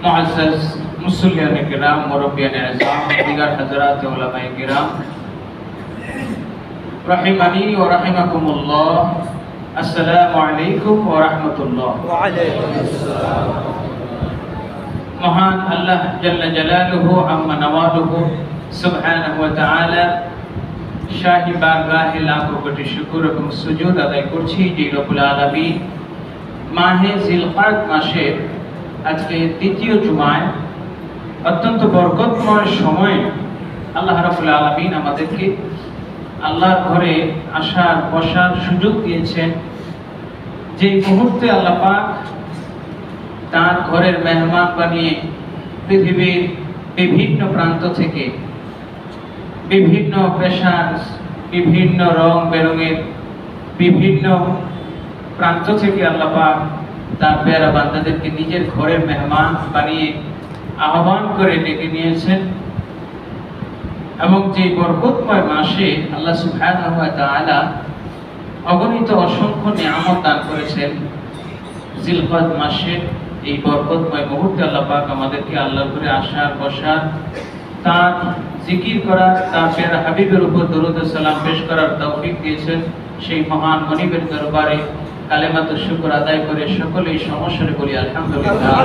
मुअज़्ज़ज़ मुसल्लियान किराम, मुरब्बियान आज़म, दीगर हज़रात उलमाए किराम, रहिमनी व रहिमकुमुल्लाह, अस्सलामु अलैकुम व रहमतुल्लाह। महान अल्लाह जल्ल जलालुहु अम्मा नवालुहु सुब्हानहु व तआला शाही बारगाहे लाखो कोटि शुक्र এবং সুজুদ আদায় করছি যে রব্বুল আলামিন মাহে জিলকাদ মাসে আজকে দ্বিতীয় জুমায় অত্যন্ত বরকতময় সময়ে আল্লাহ রাব্বুল আলামিন আমাদেরকে আল্লাহর ঘরে আসার বসার সুযোগ দিয়েছেন। যে মুহূর্তে আল্লাহ পাক তার ঘরের মেহমান বানিয়ে পৃথিবীর বিভিন্ন প্রান্ত থেকে বিভিন্ন পেশার বিভিন্ন রং বেরঙের বিভিন্ন প্রান্ত থেকে আল্লাহ পাক তার প্যারা বান্দাদেরকে নিজের ঘরের মেহমান বানিয়ে আহ্বান করে ডেকে নিয়েছেন এবং যে বরকতময় মাসে আল্লাহ সুবহানাহু ওয়া তাআলা অগণিত অসংখ্য নিয়ামত দান করেছেন। জিলকাদ মাসে এই বরকতময় মুহূর্তে আল্লাহ পাক আমাদেরকে আল্লাহর ঘরে আসার বসার, তার জিকির করার, তার প্যারা হাবিবের উপর দরুদ ও সালাম পেশ করার তৌফিক দিয়েছেন। সেই মহান মনিবের দরবারে কালেমাত শুকর আদায় করে সকলেই সমস্যারে বলি আলহামদুলিল্লাহ।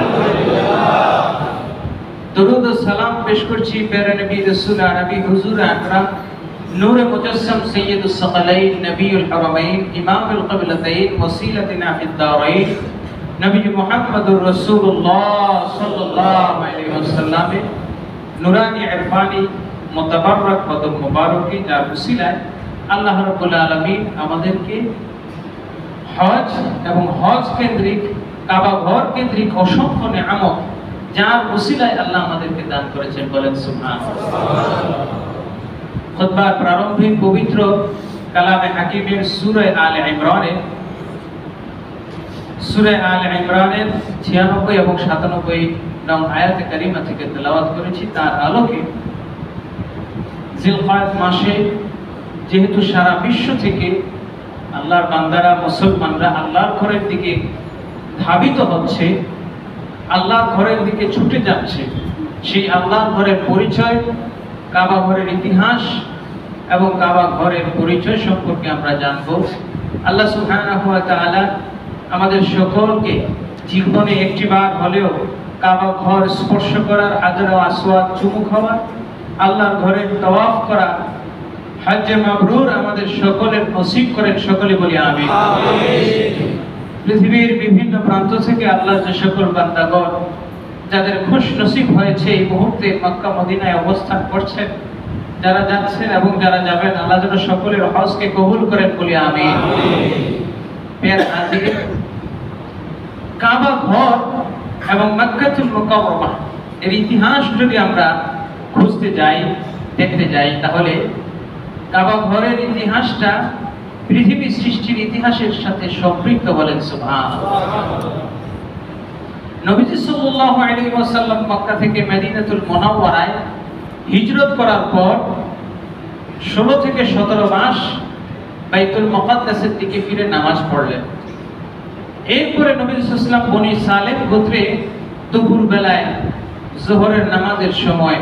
দরুদ ও সালাম পেশ করছি প্যারা নবী রাসূল আরবি হুজুর আকরাম নূরে মুজাসসাম সাইয়্যিদুস সাকালাইন নবিয়ুল হারামাইন ইমামুল কিবলাতাইন ওয়াসিলাতুনা ফিদ দারাইন নবী মুহাম্মদুর রাসূলুল্লাহ সাল্লাল্লাহু আলাইহি ওয়াসাল্লামের নুরানি ইরফানি মুতাবাররক কদম মুবারকে যার উসিলায় আল্লাহ রাব্বুল আলামিন আমাদেরকে হজ এবং হজ কেন্দ্রিক কাবা ঘর কেন্দ্রিক অসংখ্য নিয়ামত যার উসিলায় আল্লাহ আমাদেরকে দান করেছেন, বলেন সুবহানাল্লাহ। খুতবার প্রারম্ভিক পবিত্র কালামে হাকিমের সূরা আলে ইমরানের 96 এবং 97 নং আয়াতে কারিমা থেকে তেলাওয়াত করেছি। তার আলোকে জিলকাদ মাসে যেহেতু সারা বিশ্ব থেকে আল্লাহর বান্দারা মুসলমানরা আল্লাহর ঘরের দিকে ধাবিত হচ্ছে, আল্লাহর ঘরের দিকে ছুটে যাচ্ছে, সেই আল্লাহর ঘরের পরিচয়, কাবা ঘরের ইতিহাস এবং কাবা ঘরের পরিচয় সম্পর্কে আমরা জানব। আল্লাহ সুবহানাহু ওয়া তাআলা আমাদের সকলকে জীবনে একটিবার হলেও কাবা ঘর স্পর্শ করার, হাজর ও আসওয়াদ চুমু খাওয়ার, আল্লাহর ঘরের তাওয়াফ করা, হজ্জে মাবরুর আমাদের সকলের নসিব করেন, সকলে বলি আমিন। পৃথিবীর বিভিন্ন প্রান্ত থেকে আল্লাহর যে সকল বান্দাগণ যাদের খুশ নসিব হয়েছে এই মুহূর্তে মক্কা মদিনায় অবস্থান করছেন, যারা যাচ্ছেন এবং যারা যাবেন, আল্লাহ যেন সকলের হজকে কবুল করেন, বলি আমিন। প্রিয় হাজির, কাবা ঘর এবং মক্কাতুল মুকাররমা এর ইতিহাস যদি আমরা খুঁজতে যাই, দেখতে যাই, তাহলে কাবা ঘরের ইতিহাসটা পৃথিবী সৃষ্টির ইতিহাসের সাথে সম্পৃক্ত, বলেন সুবহানাল্লাহ। নবীজি সাল্লাল্লাহু আলাইহি ওয়াসাল্লাম মক্কা থেকে মদিনাতুল মুনাওয়ারায় হিজরত করার পর 16 থেকে 17 মাস বাইতুল মুকাদ্দাসের দিকে ফিরে নামাজ পড়লেন। এরপরে নবী সাল্লাল্লাহু আলাইহি ওয়াসাল্লাম বনি সালেম গোত্রে দুপুর বেলায় যোহরের নামাজের সময়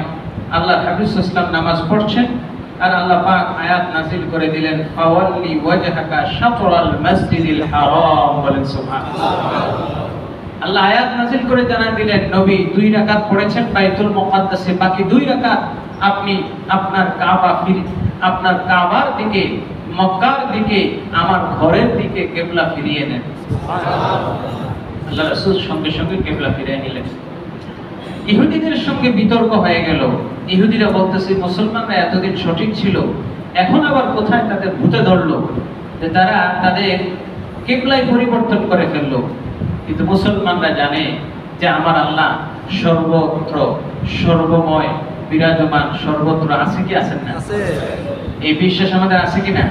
আল্লাহর হাবিব সাল্লাল্লাহু আলাইহি ওয়াসাল্লাম নামাজ পড়ছেন আর আল্লাহ পাক আয়াত নাযিল করে দিলেন, ফাওয়াল্লি ওয়াজহাকা শাতরাল মাসজিদিল হারাম, বলেন সুবহানাল্লাহ। আল্লাহ আয়াত নাযিল করে জানান দিলেন, নবী 2 রাকাত পড়েছেন বাইতুল মুকাদ্দাসে, বাকি 2 রাকাত আপনি আপনার কাবার দিকে, মক্কার দিকে, আমার ঘরের দিকে কিবলা ফিরিয়ে নেন। আল্লাহ রাসূল সঙ্গে সঙ্গে কিবলা ফিরিয়ে নিলেন। ইহুদিদের সঙ্গে বিতর্ক হয়ে গেল। ইহুদিরা বলতেছে মুসলমানরা এতদিন সঠিক ছিল, এখন আবার কোথায় তাদের ভূতে ধরলো যে তারা তাদের কিবলাই পরিবর্তন করে ফেললো। কিন্তু মুসলমানরা জানে যে আমার আল্লাহ সর্বত্র সর্বময় বিরাজমান, সর্বত্র আছে কি আছেন না? এই বিশ্বাস আমাদের আছে কি না?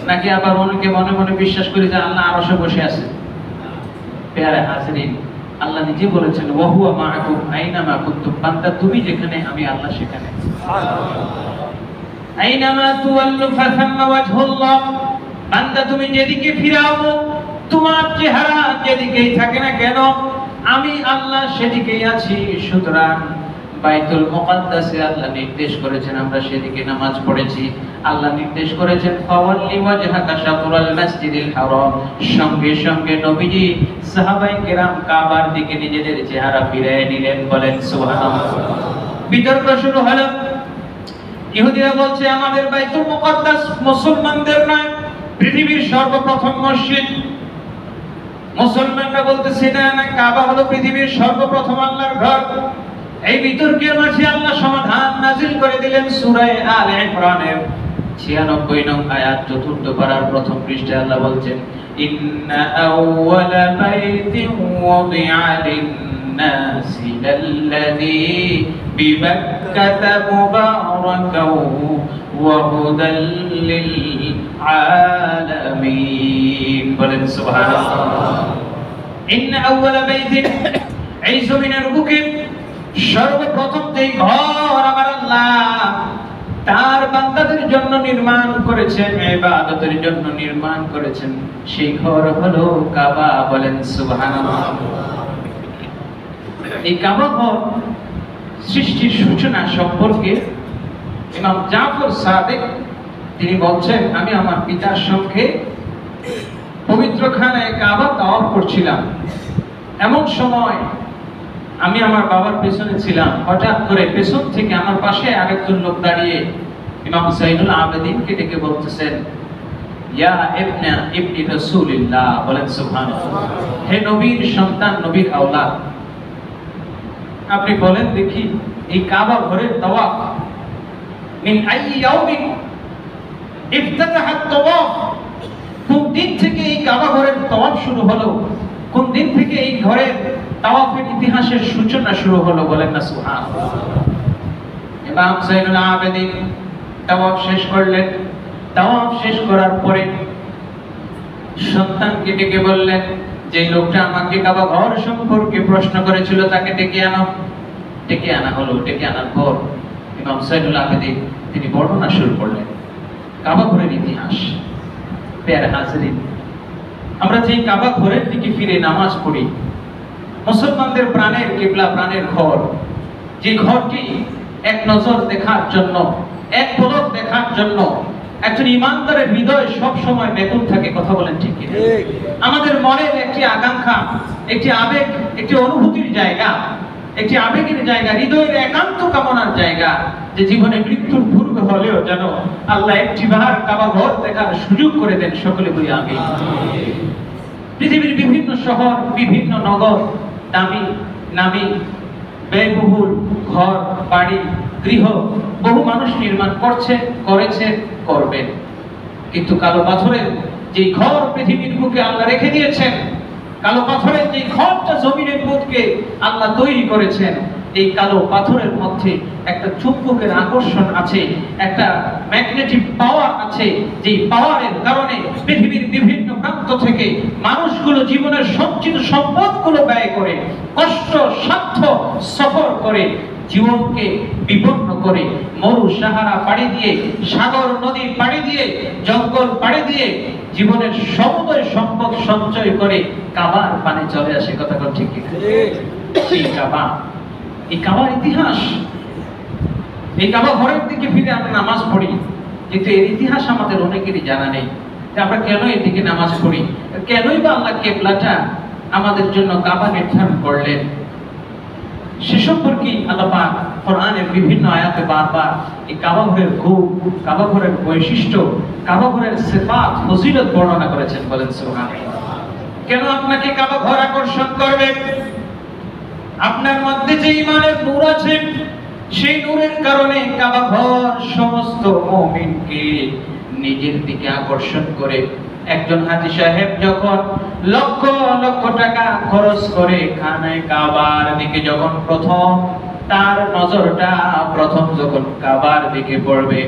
নাকি আবার অনেকে মনে মনে বিশ্বাস করি যে আল্লাহ আরশে বসে আছে? প্রিয় হাজিরিন, আল্লাহ নিজে বলেছেন, ওয়া হুয়া মাআকুম আইনামা কুনতুম, বান্দা তুমি যেখানে আমি আল্লাহ সেখানে। আইনামা তুওয়াল্লু ফাসাম্মা ওয়াজহুল্লাহ, বান্দা তুমি যেদিকে ফিরাও তোমার চেহারা যেদিকেই থাকে না কেন আমি আল্লাহ সেদিকেই আছি, সুতরাং বাইতুল মুকাদ্দাসে আল্লাহ নির্দেশ করেছেন আমরা সেদিকে নামাজ পড়েছি। আল্লাহ নির্দেশ করেছেন ফাওয়াল্লি ওয়াজহাকা শাতরাল মাসজিদিল হারাম। সঙ্গে সঙ্গে নবীজি সাহাবায়ে কেরাম কাবার দিকে নিজেদের চেহারা ফিরিয়ে নিলেন, বলেন সুবহানাল্লাহ। বিতর্ক শুরু হলো। ইহুদিরা বলছে আমাদের বাইতুল মুকাদ্দাস মুসলমানদের নয়, পৃথিবীর সর্বপ্রথম মসজিদ। মুসলমানরা বলতেছে না না, কাবা হলো পৃথিবীর সর্বপ্রথম আল্লাহর ঘর। এই বিতর্কের মাঝে আল্লাহ সমাধান নাযিল করে দিলেন সূরা আলে ইমরানের 96 নং আয়াত 4th পারার প্রথম পৃষ্ঠায় আল্লাহ বলছেন ইন্না আউওয়ালা বাইতিন ওয়াদিআ লিন-নাসি লাল্লাযী বিবাক্কাতা মুবারাকাও ওয়া হুদাল লিল-আলামিন। বলেন সুবহানাল্লাহ। ইন্না আউওয়ালা বাইতিন, এই জমিনের বুকে সর্বপ্রথম যে ঘর আমার আল্লাহ তার বান্দাদের জন্য নির্মাণ করেছেন, ইবাদতের জন্য নির্মাণ করেছেন, সেই ঘর হলো কাবা। বলেন সুবহানাল্লাহ। এই কাবা ঘর সৃষ্টির সূচনা সম্পর্কে ইমাম জাফর সাদিক তিনি বলছেন, আমি আমার পিতার সঙ্গে পবিত্র খানায় কাবা তাওয়াফ করছিলাম। এমন সময় আমি আমার বাবার পেছনে ছিলাম, হঠাৎ করে পেছন থেকে আমার পাশে আরেকজন লোক দাঁড়িয়ে ইমাম সাইদুল আবেদিনকে ডেকে বলতেছেন ইয়া ইবনি রাসূলিল্লাহ। বলেন সুবহানাল্লাহ। হে নবীর সন্তান, নবীর আওলাদ, আপনি বলেন দেখি এই কাবা ঘরের তাওয়াফ মিন আই ইয়াউমিন ইফতাতাহাত তাওয়াফ, কোন দিন থেকে এই কাবা ঘরের তাওয়াফ শুরু হলো, কোন দিন থেকে এই ঘরের তাওয়াফের ইতিহাসের সূচনা শুরু হলো? বলেন না সুবহানাল্লাহ। ইমাম যায়নুল আবেদিন তাওয়াফ শেষ করলেন। তাওয়াফ শেষ করার পরে সন্তানকে ডেকে বললেন, যে লোকটা আমাকে কাবা ঘর সম্পর্কে প্রশ্ন করেছিল তাকে ডেকে আনো। ডেকে আনা হলো। ডেকে আনার পর ইমাম যায়নুল আবেদিন তিনি বর্ণনা শুরু করলেন কাবা ঘরের ইতিহাস। প্যার হাজরিন, আমরা যে কাবা ঘরের দিকে ফিরে নামাজ পড়ি, মুসলমানদের প্রাণের কিবলা, প্রাণের ঘর, যে ঘরটি এক নজর দেখার জন্য, এক পলক দেখার জন্য একজন ইমানদারের হৃদয় সব সময় ব্যাকুল থাকে। কথা বলেন ঠিক কি? আমাদের মনের একটি আকাঙ্ক্ষা, একটি আবেগ, একটি অনুভূতির জায়গা, একটি আবেগের জায়গা, হৃদয়ের একান্ত কামনার জায়গা, যে জীবনে মৃত্যুর পূর্বে হলেও যেন আল্লাহ একটিবার কাবা ঘর দেখার সুযোগ করে দেন। সকলে বলি আমিন। পৃথিবীর বিভিন্ন শহর, বিভিন্ন নগর দামি নামি ব্যয়বহুল ঘর বাড়ি গৃহ বহু মানুষ নির্মাণ করছে, করেছে, করবেন, কিন্তু কালো পাথরের যে ঘর পৃথিবীর বুকে আল্লাহ রেখে দিয়েছেন, কালো পাথরের যে ঘরটা জমিনের বুকে আল্লাহ তৈরি করেছেন, এই কালো পাথরের মধ্যে একটা চুম্বকের আকর্ষণ আছে, একটা ম্যাগনেটিক পাওয়ার আছে, যেই পাওয়ারের কারণে পৃথিবীর বিভিন্ন প্রান্ত থেকে মানুষগুলো জীবনের সঞ্চিত সম্পদগুলো ব্যয় করে, কষ্ট সাধ্য সফর করে, জীবনকে বিপন্ন করে, মরু সাহারা পাড়ি দিয়ে, সাগর নদী পাড়ি দিয়ে, জঙ্গল পাড়ি দিয়ে জীবনের সমুদয় সম্পদ সঞ্চয় করে কাবার পানে চলে আসে। কথা ঠিক কি? এই কাবা, এই কাবার ইতিহাস, এই কাবা ঘরের দিকে ফিরে আমরা নামাজ পড়ি, কিন্তু এর ইতিহাস আমাদের অনেকেরই জানা নেই। আমরা কেন এর দিকে নামাজ পড়ি, কেনই বা আল্লাহ কিবলাটা আমাদের জন্য কাবা নির্ধারণ করলেন, সে সম্পর্কে আল্লাহ পাক কোরআনের বিভিন্ন আয়াতে বারবার এই কাবা ঘরের গুণ, কাবা ঘরের বৈশিষ্ট্য, কাবা ঘরের সিফাত, ফজিলত বর্ণনা করেছেন। বলেন সুবহানাল্লাহ। কেন আপনাকে কাবা ঘর আকর্ষণ করবে? আপনার মধ্যে যে ঈমানের নূর আছে, সেই নূরের কারণে কাবা ঘর সমস্ত মুমিনকে নিজের দিকে আকর্ষণ করে। একজন হাজী সাহেব যখন লক্ষ লক্ষ টাকা খরচ করে খানায় কাবার দিকে যখন প্রথম তার নজরটা প্রথম যখন কাবার দিকে পড়বে,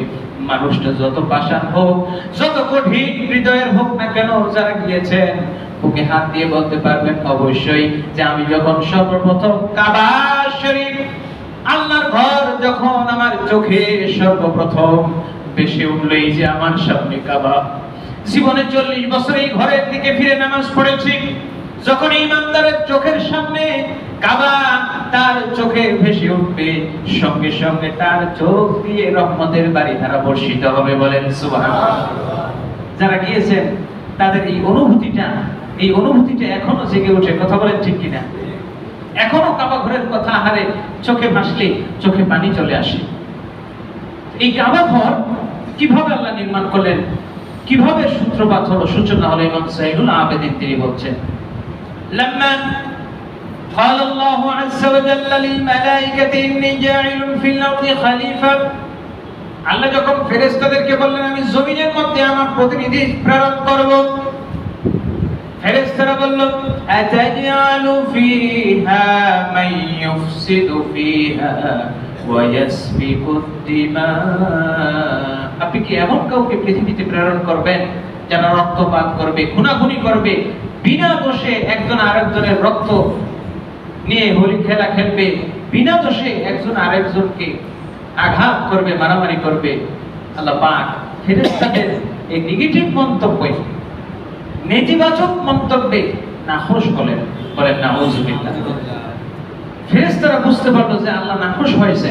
মানুষটা যত পাষাণ হোক, যত কঠিন হৃদয়ের হোক না কেন, যারা গিয়েছেন বুকে হাত দিয়ে বলতে পারবেন অবশ্যই যে আমি যখন সর্বপ্রথম কাবা শরীফ আল্লাহর ঘর যখন আমার চোখে সর্বপ্রথম ভেসে উঠল, এই যে আমার সামনে কাবা, জীবনে 40 বছর এই ঘরের দিকে ফিরে নামাজ পড়েছি, যখন ইমানদারের চোখের সামনে কাবা তার চোখে ভেসে উঠবে, সঙ্গে সঙ্গে তার চোখ দিয়ে রহমতের বারিধারা বর্ষিত হবে। বলেন সুবহানাল্লাহ। যারা গিয়েছেন তাদের এই অনুভূতিটা এখনো জেগে ওঠে। কথা বলেন ঠিক কিনা? এখনো কাবা ঘরের কথা হারে চোখে ভাসলে চোখে পানি চলে আসে। এই কাবা ঘর কিভাবে আল্লাহ নির্মাণ করলেন, কিভাবে সূত্রপাত হলো, সূচনা হলো, ইমাম সাইদুল আবেদিন তিনি বলছেন, লাম্মা قال الله عز وجل للملائكة إني جاعل في الأرض خليفة। আল্লাহ যখন ফেরেশতাদেরকে বললেন আমি জমিনের মধ্যে আমার প্রতিনিধি প্রেরণ করব, ফেরেশতারা বলল আতাজআলু ফিহা মান ইউফসিদু ফিহা ওয়া ইয়াসফিকুদ দিমা। আপনি কি এমন কাউকে পৃথিবীতে প্রেরণ করবেন যারা রক্তপাত করবে, খুনাখুনি করবে, বিনা দোষে একজন আরেকজনের রক্ত নিয়ে হোলি খেলা খেলবে, বিনা দোষে একজন আরেকজনকে আঘাত করবে, মারামারি করবে? আল্লাহ পাক ফেরেশতাদের এই নেগেটিভ মন্তব্যে, নেতিবাচক মন্তব্যে নাখোশ বলেন নাউযুবিল্লাহ। ফেরেশতারা বুঝতে পারলো যে আল্লাহ নাখোশ হয়েছে।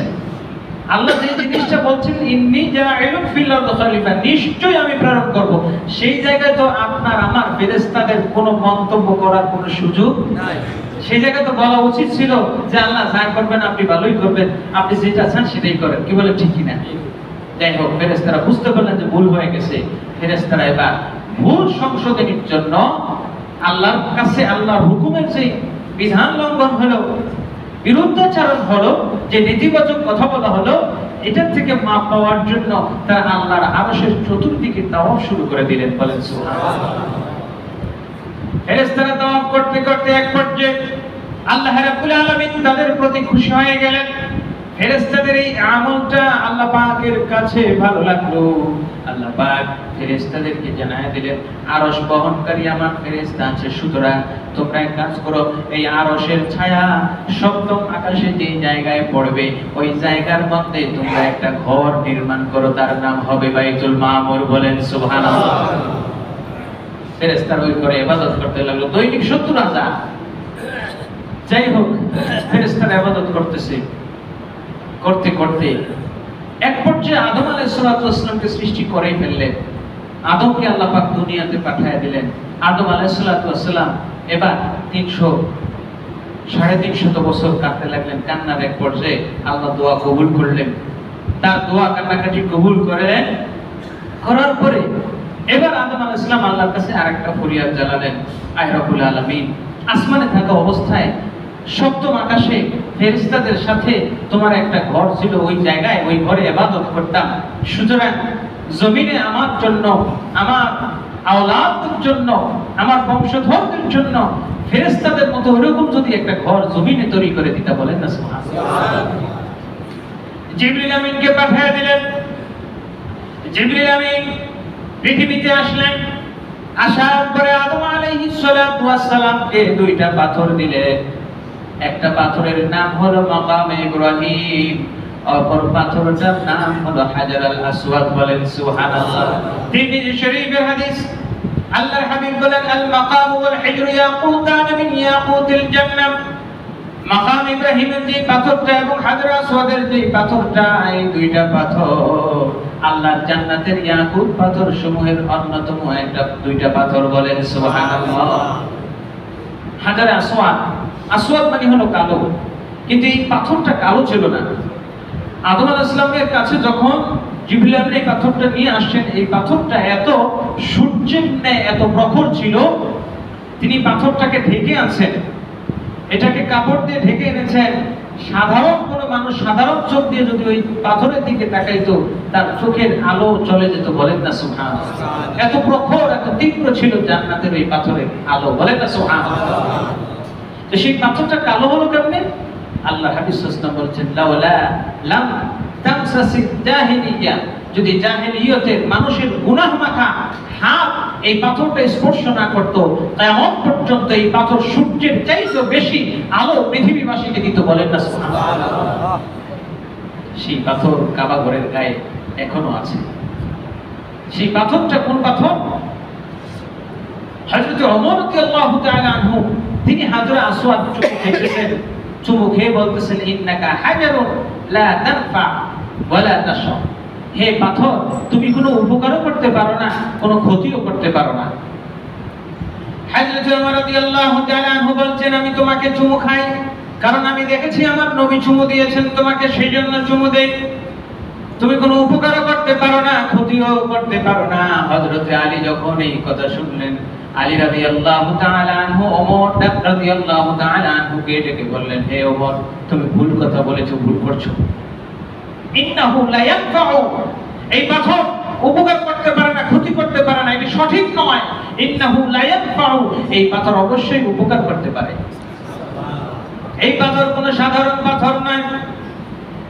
আল্লাহ যে জিনিসটা বলছেন ইন্নী জাইলুন ফিল আরদি খলিফা, নিশ্চয়ই আমি প্রেরণ করব, সেই জায়গায় তো আপনার আমার ফেরেশতাদের কোনো মন্তব্য করার কোনো সুযোগ নাই। সেই জায়গায় তো বলা উচিত ছিল যে আল্লাহ যা করবেন আপনি ভালোই করবেন, আপনি যেটা চান সেটাই করেন। কি বলে ঠিক কিনা? যাই হোক, ফেরেশতারা বুঝতে পারলেন যে ভুল হয়ে গেছে। ফেরেশতারা এবার ভুল সংশোধনের জন্য আল্লাহর কাছে, আল্লাহর হুকুমের যে বিধান লঙ্ঘন হলো, বিরুদ্ধাচরণ হলো, যে নেতিবাচক কথা বলা হলো, এটার থেকে মাপ পাওয়ার জন্য তারা আল্লাহর আরশের চতুর্দিকে তাওয়াফ শুরু করে দিলেন। বলেন সুবহানাল্লাহ। ফেরেশতারা তাওয়াফ করতে করতে এক পর্যায়ে আল্লাহ রাব্বুল আলামিন তাদের প্রতি খুশি হয়ে গেলেন। ফেরেশতাদের এই আমলটা আল্লাহ পাকের কাছে ভালো লাগলো। আল্লাহ পাক ফেরেশতাদেরকে জানায় দিলেন আরশ বহনকারী আমার ফেরেশতা আছে, সুতরাং তোমরা এক কাজ করো, এই আরশের ছায়া সপ্তম আকাশে যে জায়গায় পড়বে ওই জায়গার মধ্যে তোমরা একটা ঘর নির্মাণ করো, তার নাম হবে বাইতুল মামুর। বলেন সুবহানাল্লাহ। ফেরেশতারা ওই ঘরে ইবাদত করতে লাগলো দৈনিক ৭০,০০০। যাই হোক, ফেরেশতারা ইবাদত করতেছে, করতে করতে এক পর্যায়ে আদম আলাইহিস সালামকে সৃষ্টি করেই ফেললেন। আদমকে আল্লাহ পাক দুনিয়াতে পাঠিয়ে দিলেন। আদম আলাইহিস সালাম এবার ৩৫০ বছর কাটতে লাগলেন। কান্নার এক পর্যায়ে আল্লাহ দোয়া কবুল করলেন। তার দোয়া কান্নাকাটি কবুল করলেন। করার পরে এবার আদম আলাইহিস সালাম আল্লাহর কাছে আরেকটা ফরিয়াদ জানালেন, আয় রব্বুল আলামিন, আসমানে থাকা অবস্থায় সপ্তম আকাশে ফেরেশতাদের সাথে তোমার একটা ঘর ছিল, ওই জায়গায় ওই ঘরে ইবাদত করতাম, সুতরাং জমিনে আমার জন্য, আমার আওলাদের জন্য, আমার বংশধরদের জন্য ফেরেশতাদের মতো এরকম যদি একটা ঘর জমিনে তৈরি করে দিতে। বলেন না সুবহানাল্লাহ। জিবরিল আমিনকে পাঠিয়ে দিলেন। জিবরিল আমিন পৃথিবীতে আসলেন। আসার পরে আদম আলাইহিস সালামকে দুইটা পাথর দিলেন। একটা পাথরের নাম হলো মাকামে ইব্রাহিম, অপর পাথরটার নাম হলো হাজার আল আসওয়াদ। বলেন সুবহানাল্লাহ। তিরমিজি শরীফের হাদিস, আল্লাহর হাবিব বলেন আল মাকাম ওয়াল হিজর ইয়াকুতান মিন ইয়াকুতিল জান্নাহ। মাকাম ইব্রাহিমের যে পাথরটা এবং হাজার আসওয়াদের যে পাথরটা, এই দুইটা পাথর আল্লাহর জান্নাতের ইয়াকুত পাথর সমূহের অন্যতম দুইটা পাথর। বলেন সুবহানাল্লাহ। হাজার আসওয়াদ, আসওয়াদ মানে হলো কালো, কিন্তু এই পাথরটা কালো ছিল না। আদম আলাইহিস সালামের কাছে যখন জিবরিল আমিন এই পাথরটা নিয়ে আসছেন, এই পাথরটা এত সূর্যের ন্যায় এত প্রখর ছিল, তিনি পাথরটাকে ঢেকে আনছেন, এটাকে কাপড় দিয়ে ঢেকে এনেছেন। সাধারণ কোনো মানুষ সাধারণ চোখ দিয়ে যদি ওই পাথরের দিকে তাকাইতো, তার চোখের আলো চলে যেত। বলেন না সুবহানাল্লাহ। এত প্রখর, এত তীব্র ছিল জান্নাতের ওই পাথরের আলো। বলেন না সুবহানাল্লাহ। তো সেই পাথরটা কালো হলো কেমনে? আল্লাহ হাবিব সাল্লাল্লাহু আলাইহি ওয়াসাল্লাম বলেছেন লাওলা লাম তামসাসিদ জাহিলিয়া, যদি জাহেলিয়তের মানুষের গুনাহ মাখা হাত এই পাথরটা স্পর্শ না করত, কিয়ামত পর্যন্ত এই পাথর সূর্যের চাইতে বেশি আলো পৃথিবীবাসীকে দিত। বলেন না সুবহানাল্লাহ। সেই পাথর কাবা ঘরের গায়ে এখনো আছে। সেই পাথরটা কোন পাথর? হযরত ওমর রাদিয়াল্লাহু তাআলা আনহু তিনি হাজরে আসওয়াদ চুমু খেতেছেন, চুমু খেয়ে বলতেছেন ইন্নাকা হাজারুন লা তানফা ওয়া লা তাশা, হে পাথর তুমি কোনো উপকারও করতে পারো না, কোনো ক্ষতিও করতে পারো না। হযরত ওমর রাদিয়াল্লাহু তাআলা আনহু বলছেন আমি তোমাকে চুমু খাই কারণ আমি দেখেছি আমার নবী চুমু দিয়েছেন তোমাকে, সেইজন্য চুমু দেই। তুমি কোনো উপকারও করতে পারো না, ক্ষতিও করতে পারো না। হযরত আলী যখন এই কথা শুনলেন, আলী রাদিয়াল্লাহু তাআলা আনহু ওমর রাদিয়াল্লাহু তাআলা আনহুকে ডেকে বললেন, হে ওমর তুমি ভুল কথা বলেছো, ভুল করছো। ইন্নাহু লা ইয়ানফাউ, এই পাথর উপকার করতে পারে না, ক্ষতি করতে পারে না, এটা সঠিক নয়। ইন্নাহু লা ইয়ানফাউ, এই পাথর অবশ্যই উপকার করতে পারে। এই পাথর কোনো সাধারণ পাথর নয়।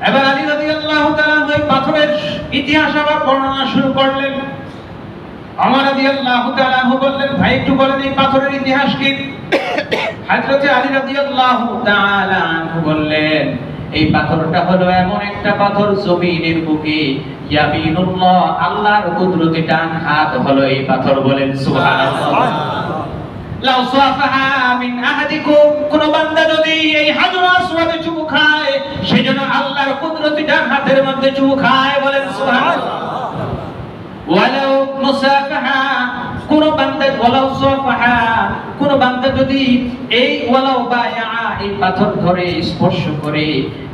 এবার আলী রাদিয়াল্লাহু তাআলা ওই পাথরের ইতিহাস আবার বর্ণনা শুরু করলেন। ওমর রাদিয়াল্লাহু তাআলা বললেন, ভাই একটু বলেন এই পাথরের ইতিহাস কি? হযরত আলী রাদিয়াল্লাহু তাআলা বললেন, এই পাথরটা হলো এমন একটা পাথর জমিনের বুকে ইয়ামিনুল্লাহ, আল্লাহর কুদরতি ডান হাত হলো এই পাথর। বলেন সুবহানাল্লাহ। লাউ সাফাহা মিন আহাদিকুম, কোন বান্দা যদি এই হাজর আসওয়াদে চুমু খায় সেজন্য আল্লাহর কুদরতি ডান হাতের মধ্যে চুমু খায়। বলেন সুবহানাল্লাহ। ওয়ালাউ মুসাফাহা, কোন বান্দা ওয়ালাউ সাফাহা, কোন বান্দা যদি এই ওয়ালাউ বায়া, এই পাথর ধরে স্পর্শ করে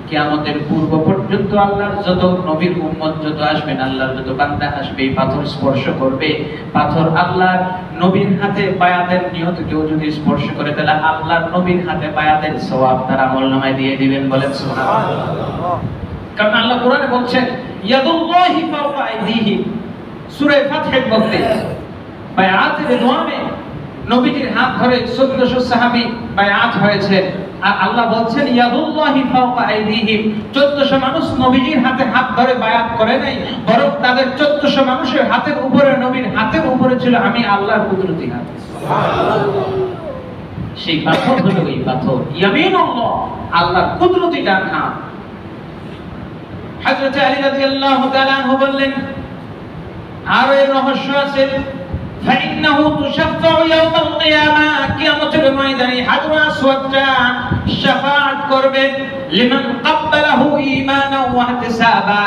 কিয়ামতের পূর্ব পর্যন্ত আল্লাহর যত নবীর উম্মত যত আসবেন, আল্লাহর যত বান্দা আসবে, এই পাথর স্পর্শ করবে। পাথর আল্লাহর নবীর হাতে বায়াতের নিয়ত কেউ যদি স্পর্শ করে তাহলে আল্লাহর নবীর হাতে বায়াতের সওয়াব তার আমলনামায় দিয়ে দিবেন। বলেন সুবহানাল্লাহ। কারণ আল্লাহ কোরআনে বলছেন ইয়াদুল্লাহি ফাওকা আইদিহিম, সূরা ফাতহের মধ্যে বায়াতের রিদওয়ানে নবীজির হাত ধরে 1400 সাহাবী বায়াত হয়েছে। আর আল্লাহ বলছেন ইয়াদুল্লাহি ফাওকা আইদিহিম, 1400 মানুষ নবীজির হাতে হাত ধরে বায়াত করে নাই, বরং তাদের 1400 মানুষের হাতের উপরে, নবীর হাতের উপরে ছিল আমি আল্লাহর কুদরতি হাত। সুবহানাল্লাহ। সেই পাথর হলো এই পাথর ইয়ামিনুল্লাহ, আল্লাহর কুদরতি ডান হাত। হযরত আলী রাদিয়াল্লাহু তাআলা আনহু বললেন, আর এর রহস্য আছে। ফাইন্নাহু তুশাফাউ ইয়াউমাল কিয়ামা, কিয়ামতের ময়দানে হাজর আসওয়াদটা শাফাআত করবে লিমান ক্বাবালাহু ঈমানাও ওয়া ইহতিসাবা,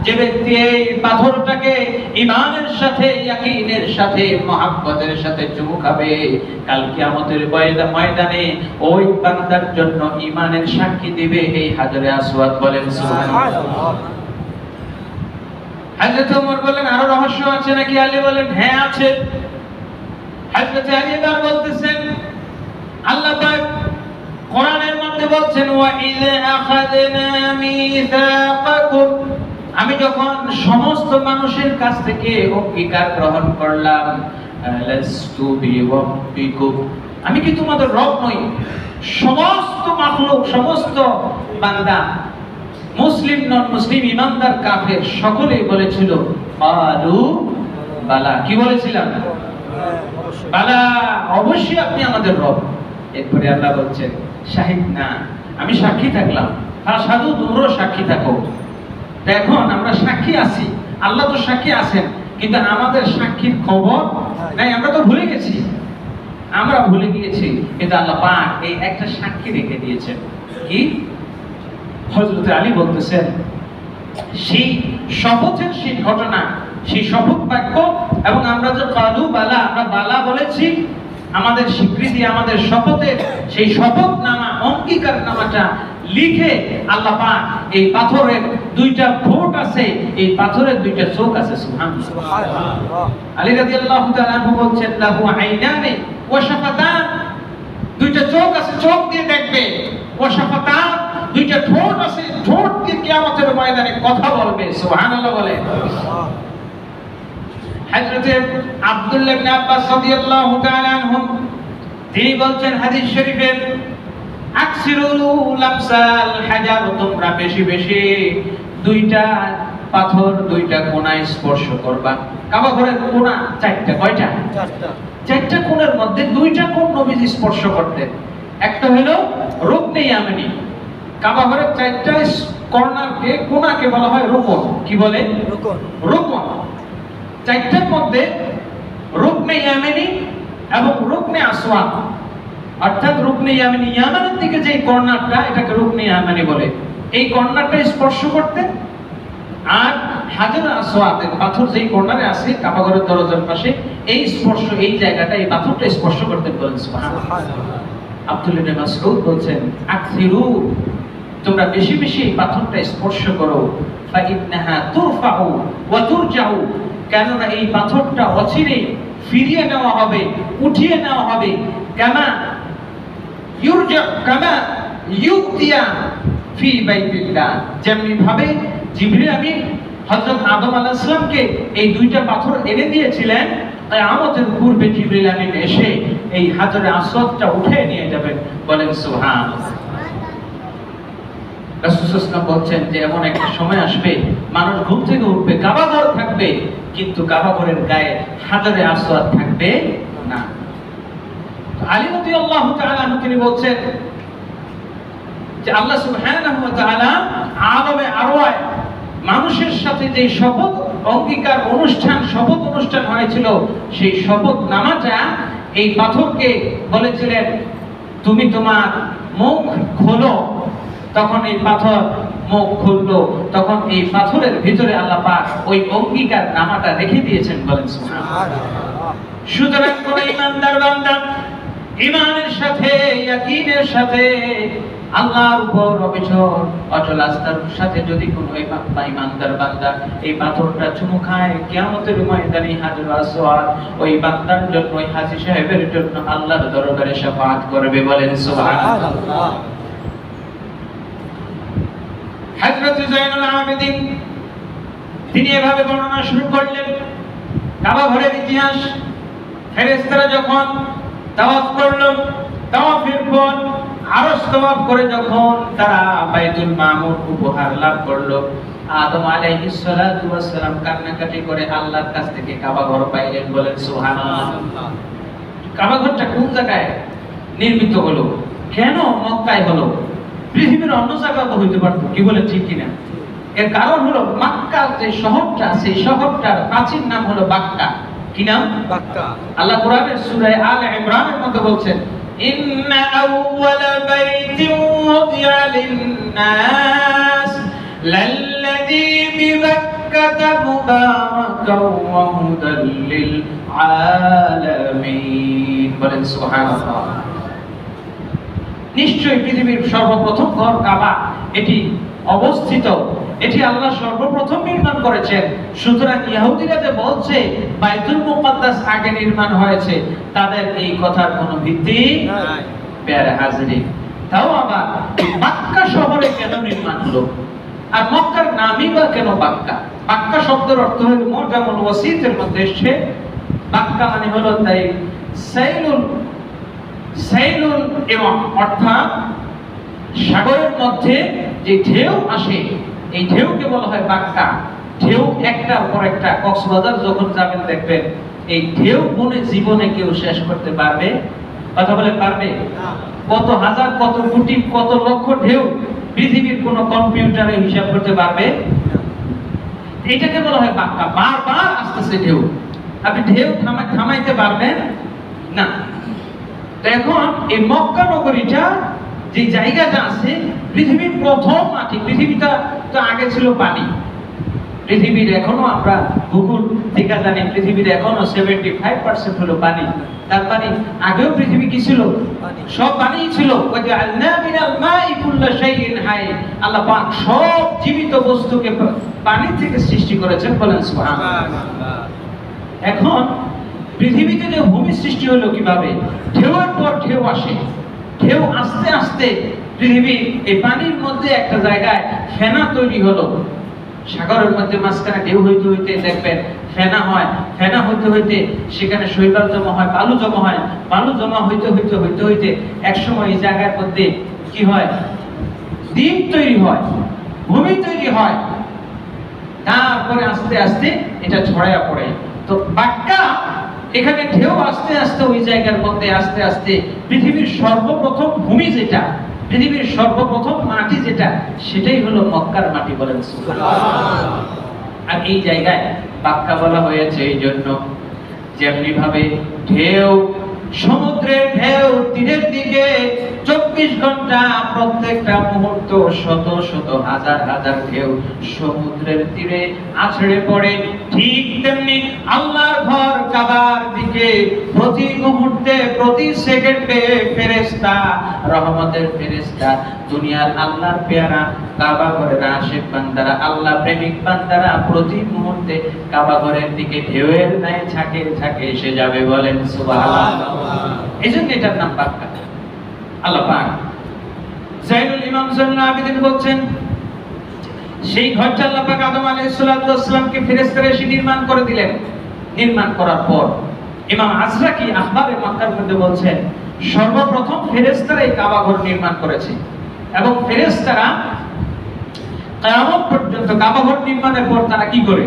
যে ব্যক্তি এই পাথরটাকে ঈমানের সাথে, ইয়াকিনের সাথে, মহব্বতের সাথে চুমু খাবে, কাল কিয়ামতের ময়দানে ওই বান্দার জন্য ঈমানের সাক্ষী দিবে এই হাজরে আসওয়াদ। বলেন সুবহানাল্লাহ। হযরত ওমর বলেন আরো রহস্য আছে নাকি? আলী বলেন হ্যাঁ আছে। হযরত আলী এবার বলতেছেন আল্লাহ পাক কোরআনের মধ্যে বলছেন ওয়া ইযা আখাযনা মিসাকাকুম, আমি যখন সমস্ত মানুষের কাছ থেকে অঙ্গীকার গ্রহণ করলাম, আলাস্তু বিরাব্বিকুম, আমি কি তোমাদের রব নই? সমস্ত মাখলুক, সমস্ত বান্দা, মুসলিম নন মুসলিম, ইমানদার কাফের, সকলেই বলেছিল ক্বালু বালা। কি বলেছিলাম? বালা, অবশ্যই আপনি আমাদের রব। এরপরে আল্লাহ বলছেন শাহিদনা, আমি সাক্ষী থাকলাম, ফাশহাদু, তোমরাও সাক্ষী থাকো। এখন আমরা সাক্ষী আছি, আল্লাহ তো সাক্ষী আছেন, কিন্তু আমাদের সাক্ষীর খবর নাই, আমরা তো ভুলে গেছি, আমরা ভুলে গিয়েছি। কিন্তু আল্লাহ পাক এই একটা সাক্ষী রেখে দিয়েছেন। কি? হযরত আলী বলতেছেন সেই শপথের সেই ঘটনা, সেই শপথ বাক্য, এবং আমরা যে ক্বালু বালা, আমরা বালা বলেছি, আমাদের স্বীকৃতি, আমাদের শপথের সেই শপথনামা, অঙ্গীকার নামাটা লিখে আল্লাহ পাক এই পাথরের দুইটা ঠোঁট আছে, এই পাথরের দুইটা চোখ আছে। সুবহানাল্লাহ। আলী রাদিয়াল্লাহু তাআলা বলছেন লাহু আইনানি ওয়া শাফাতান, দুইটা চোখ আছে, চোখ দিয়ে দেখবে, ওয়া শাফাতান, দুইটা ঠোঁট আছে, ঠোঁট দিয়ে কিয়ামতের ময়দানে কথা বলবে। সুবহানাল্লাহ বলে। হযরত আব্দুল্লাহ ইবনে আব্বাস রাদিয়াল্লাহু তাআলা আনহু তিনি বলছেন হাদিস শরীফে, আকসিরুল লামসাল হাজার, তোমরা বেশি বেশি দুইটা পাথর, দুইটা কোণায় স্পর্শ করবা। কাবা ঘরের কোণা চারটা, কয়টা? চারটা কোণের মধ্যে দুইটা কোণ নবীজি স্পর্শ করতেন। একটা হলো রুকনে ইয়ামানি, কাবা ঘরের চারটা কর্নারকে, কোণাকে বলা হয় রুকন। কি বলে? রুকন। রুকন। চারটার মধ্যে রুকনে ইয়ামানি, এবং রুকনে আসওয়াদ অর্থাৎ রুকনে ইয়ামানি, ইয়ামানের দিকে যে কর্নারটা, এটাকে রুকনে ইয়ামানি বলে, এই কর্নারটা স্পর্শ করতেন। আর হাজার আসওয়াদের পাথর যেই কর্নারে আছে কাবা ঘরের দরজার পাশে, এই স্পর্শ, এই জায়গাটা, এই পাথরটা স্পর্শ করতেন। বলেন সুবহানাল্লাহ। আব্দুল্লাহ ইবনে মাসউদ বলছেন, আকসিরু, তোমরা বেশি বেশি এই পাথরটা স্পর্শ করো, ফাইন্নাহা তুরফাউ ওয়া তুরজাউ, কেননা এই পাথরটা অচিরে ফিরিয়ে নেওয়া হবে, উঠিয়ে নেওয়া হবে। কামা ইউরজা কামা ইউতিয়া ফি বাইতিল্লাহ, যেমনি ভাবে জিবরিল আমিন হযরত আদম আলাইহিস সালামকে এই দুইটা পাথর এনে দিয়েছিলেন, কিয়ামতের পূর্বে জিবরিল আমিন এসে এই হাজরে আসওয়াদটা উঠে নিয়ে যাবেন। বলেন সুবহানাল্লাহ। রাসূল সাল্লাল্লাহু আলাইহি ওয়াসাল্লাম বলছেন যে এমন একটা সময় আসবে, মানুষ ঘুম থেকে উঠবে, কাবা ঘর থাকবে, কিন্তু কাবা ঘরের গায়ে হাজরে আসওয়াদ থাকবে না। আলী রাদিয়াল্লাহু তাআলা আনহু তিনি বলছেন যে আল্লাহ সুবহানাহু ওয়া তাআলা আলমে আরওয়ায় মানুষের সাথে যে শপথ অঙ্গীকার অনুষ্ঠান, শপথ অনুষ্ঠান হয়েছিল, সেই শপথ নামাটা এই পাথরকে বলেছিলেন, তুমি তোমার মুখ খোলো। তখন এই পাথর মুখ খুললো, তখন এই পাথরের ভিতরে আল্লাহ পাক ওই অঙ্গীকার নামাটা রেখে দিয়েছেন। বলেন সুবহানাল্লাহ। সুতরাং কোন ইমানদার বান্দা ঈমানের সাথে, ইয়াকিনের সাথে, আল্লাহর উপর অবিচল অচল আস্থার সাথে যদি কোনো ইমানদার বান্দা এই পাথরটা চুমু খায়, কিয়ামতের ময়দানে হাজর আসওয়াদ ওই বান্দার জন্য, ওই হাজী সাহেবের জন্য আল্লাহর দরবারে শাফাআত করবে। বলেন সুবহানাল্লাহ। হযরত যায়নুল আবেদিন তিনি এভাবে বর্ণনা শুরু করলেন, কাবা ঘরের ইতিহাস। ফেরেশতারা যখন তাওয়াফ করলো, তাওয়াফের পর আরশ তাওয়াফ করে যখন তারা বাইতুল মামুর উপহার লাভ করলো, আদম আলাইহিস সালাতু ওয়াস সালাম কান্নাকাটি করে আল্লাহর কাছ থেকে কাবা ঘর পাইলেন। বলেন সুবহানাল্লাহ। কাবা ঘরটা কোন জায়গায় নির্মিত হলো, কেন মক্কায় হলো? পৃথিবীর অন্য জায়গায় তো হইতে পারতো, কি বলে ঠিক কিনা? এর কারণ হলো মক্কা যে শহরটা, সেই শহরটার প্রাচীন নাম হলো বাক্কা। কি নাম? বাক্কা। আল্লাহ কোরআনের সূরা আলে ইমরানের মধ্যে বলছেন, ইন্না আউওয়ালা বাইতিন উযিয়া লিন-নাস লাল্লাযী বিবাক্কাতা মুবারাকাও ওয়া হুদাল লিল আলামিন। বলেন সুবহানাল্লাহ। নিশ্চয়ই পৃথিবীর সর্বপ্রথম ঘর কাবা এটি অবস্থিত, এটি আল্লাহ সর্বপ্রথম নির্মাণ করেছেন। সুতরাং ইহুদিরা যে বলছে বাইতুল মুকাদ্দাস আগে নির্মাণ হয়েছে, তাদের এই কথার কোনো ভিত্তি নাই। প্যারা হাজিরি, তাও আবার মক্কা শহরে কেন নির্মাণ হলো, আর মক্কার নামই বা কেন বাক্কা? বাক্কা শব্দের অর্থ হলো মুজামুল ওয়াসিতের মধ্যে এসে, বাক্কা মানে হলো তাই সাইলুন, এবং অর্থাৎ সাগরের মধ্যে যে ঢেউ আসে, এই ঢেউকে বলা হয় বাক্কা। ঢেউ একটার পর একটা, কক্সবাজার যখন যাবেন দেখবেন এই ঢেউ গুণে জীবনে কেউ শেষ করতে পারবে? কথা বলে পারবে? কত হাজার, কত কোটি, কত লক্ষ ঢেউ পৃথিবীর কোন কম্পিউটারে হিসাব করতে পারবে? এইটাকে বলা হয় বাক্কা। বারবার আসতেছে ঢেউ, আপনি ঢেউ থামাইতে পারবেন না। এখন এই মক্কা নগরীটা যে জায়গাটা আছে, পৃথিবীর প্রথম মাটি। পৃথিবীটা তো আগে ছিল পানি। পৃথিবীর এখনো আমরা ভূগোল থেকে জানি, পৃথিবীর এখনো 75% হলো পানি। তার মানে আগেও পৃথিবী কি ছিল? সব পানিই ছিল। ওয়াজআলনা মিনাল মাই কুল্লা শাইইন হাই, আল্লাহ পাক সব জীবিত বস্তুকে পানি থেকে সৃষ্টি করেছেন। বলেন সুবহানাল্লাহ। এখন পৃথিবীতে যে ভূমি সৃষ্টি হলো কিভাবে? ঢেউয়ের পর ঢেউ আসে, ঢেউ আস্তে আস্তে পৃথিবী এই পানির মধ্যে একটা জায়গায় ফেনা তৈরি হলো। সাগরের মধ্যে মাঝখানে ঢেউ হইতে হইতে দেখবেন ফেনা হয়, ফেনা হইতে হইতে সেখানে শৈবাল জমা হয়, বালু জমা হয়, বালু জমা হইতে হইতে হইতে হইতে একসময় এই জায়গার মধ্যে কি হয়? দ্বীপ তৈরি হয়, ভূমি তৈরি হয়। তারপরে আস্তে আস্তে এটা ছড়াইয়া পড়ে। তো বাক্কা, এখানে ঢেউ আস্তে আস্তে ওই জায়গার মধ্যে আস্তে আস্তে পৃথিবীর সর্বপ্রথম ভূমি যেটা, পৃথিবীর সর্বপ্রথম মাটি যেটা, সেটাই হলো মক্কার মাটি। বলেন সুবহানাল্লাহ। আর এই জায়গায় বাক্কা বলা হয়েছে এই জন্য, যেমনি ভাবে ঢেউ সমুদ্রের ঢেউ তীরের দিকে 24 ঘন্টা, প্রত্যেকটা মুহূর্ত শত শত হাজার হাজার ঢেউ সমুদ্রের তীরে আছড়ে পড়ে। ঠিক তেমনি আল্লাহর ঘর কাবার দিকে প্রতি মুহূর্তে প্রতি সেকেন্ডে ফেরেশতা, রহমতের ফেরেশতা, দুনিয়ার আল্লাহর পেয়ারা কাবা ঘরের আশিক বান্দারা, আল্লাহ প্রেমিক বান্দারা প্রতি মুহূর্তে কাবা ঘরের দিকে ঢেউয়ের ন্যায় ঝাঁকে ঝাঁকে এসে যাবে। বলেন সুবহানাল্লাহ। এইজন্য এটার নাম বাক্কা। আল্লাহ পাক যাইনুল ইমাম যাইনুল আবেদিন বলছেন, সেই ঘরটা আল্লাহ পাক আদম আলাইহিস সালাতু ওয়াস সালামকে ফেরেশতারা এসে নির্মাণ করে দিলেন। নির্মাণ করার পর ইমাম আজরাকি আখবারে মক্কার মধ্যে বলছেন, সর্বপ্রথম ফেরেশতারা এই কাবা ঘর নির্মাণ করেছে এবং ফেরেশতারা কিয়ামত পর্যন্ত কাবা ঘর নির্মাণের পর তারা কি করে,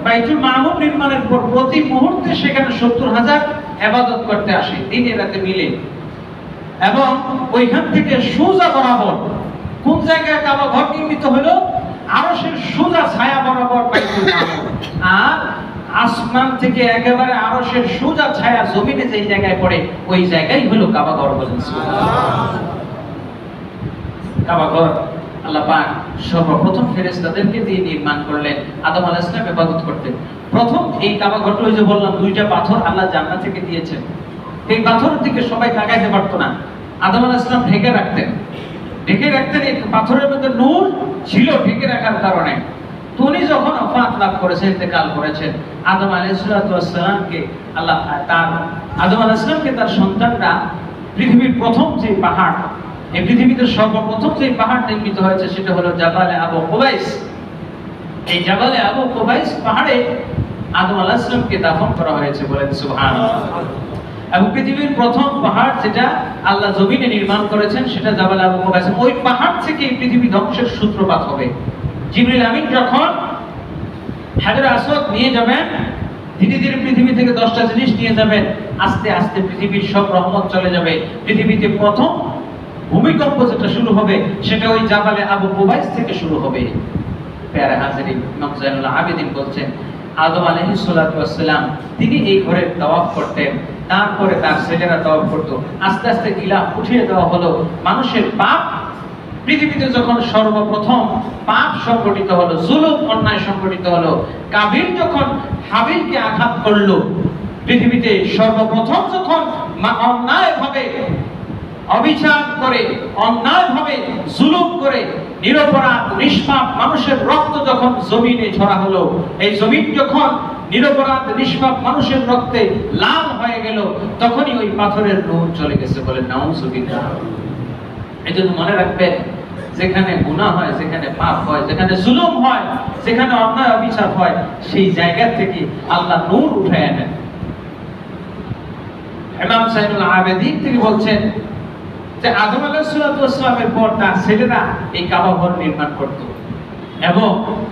বাইতুল মামুর নির্মাণের পর প্রতি মুহূর্তে সেখানে 70,000 ইবাদত করতে আসে দিনে রাতে মিলে। এবং ওইখান থেকে সোজা বরাবর কোন জায়গায় কাবা ঘর নির্মিত হলো, আরশের সোজা ছায়া বরাবর বাইতুল মামুর, আর আসমান থেকে একেবারে আরশের সোজা ছায়া জমিনে যেই জায়গায় পড়ে ওই জায়গায় হলো কাবা ঘর। বলেন সুবহানাল্লাহ। কাবা ঘর আল্লাহ পাক সর্বপ্রথম ফেরেশতাদেরকে দিয়ে নির্মাণ করলেন। আদম আলাইহিস সালাম ইবাদত করতেন। প্রথম এই কাবা ঘরটা ওই যে বললাম দুইটা পাথর আল্লাহ জান্নাত থেকে দিয়েছেন। এই পাথরের দিকে সবাই তাকাইতে পারতো না, আদম আলাইহিস সালাম ঢেকে রাখতেন। এই পাথরের মধ্যে নূর ছিল ঢেকে রাখার কারণে। উনি যখন ওফাত লাভ করেছেন, ইন্তেকাল করেছেন, আদম আলাইহিস সালামকে তার সন্তানরা পৃথিবীর প্রথম যে পাহাড়, এই পৃথিবীতে সর্বপ্রথম যে পাহাড় নির্মিত হয়েছে সেটা হলো জাবালে আবু কুবাইস। এই জাবালে আবু কুবাইস পাহাড়ে আদম আলাইহিস সালামকে দাফন করা হয়েছে। বলেন সুবহানাল্লাহ। এবং পৃথিবীর প্রথম পাহাড় যেটা আল্লাহ জমিনে নির্মাণ করেছেন সেটা জাবালে আবু কুবাইস। ওই পাহাড় থেকে এই পৃথিবী ধ্বংসের সূত্রপাত হবে। জিবরিল আমিন যখন হাজরে আসওয়াদ নিয়ে যাবেন, ধীরে ধীরে পৃথিবী থেকে 10টা জিনিস নিয়ে যাবেন, আস্তে আস্তে পৃথিবীর সব রহমত চলে যাবে। পৃথিবীতে প্রথম ভূমিকম্প যেটা শুরু হবে সেটা ওই জাবালে আবু কুবাইস থেকে শুরু হবে। প্যারা হাজিরিন, ইমাম যাইনুল আবেদিন বলছেন, আদম আলাইহিস সালাতু ওয়াস সালাম তিনি এই ঘরের তাওয়াফ করতেন, তারপরে তার ছেলেরা তাওয়াফ করত। আস্তে আস্তে গিলাফ উঠিয়ে দেওয়া হলো। মানুষের পাপ পৃথিবীতে যখন সর্বপ্রথম পাপ সংগঠিত হলো, জুলুম অন্যায় সংগঠিত হলো, কাবিল যখন হাবিলকে আঘাত করলো, পৃথিবীতে সর্বপ্রথম যখন অন্যায়ভাবে অবিচার করে, অন্যায়ভাবে জুলুম করে নিরপরাধ নিষ্পাপ মানুষের রক্ত যখন জমিনে ঝরা হলো, এই জমিন যখন নিরপরাধ নিষ্পাপ মানুষের রক্তে লাল হয়ে গেল, তখনই ওই পাথরের নূর চলে গেছে। বলেন নাউযুবিল্লাহ। এইজন্য মনে রাখবেন, যেখানে গুনাহ হয়, যেখানে পাপ হয়, যেখানে জুলুম হয়, যেখানে অন্যায় অবিচার হয়, সেই জায়গা থেকে আল্লাহ নূর উঠায় আনেন। ইমাম যাইনুল আবেদিন তিনি বলছেন যে আদম আলাইহিস সালামের পর তার ছেলেরা এই কাবা ঘর নির্মাণ করত এবং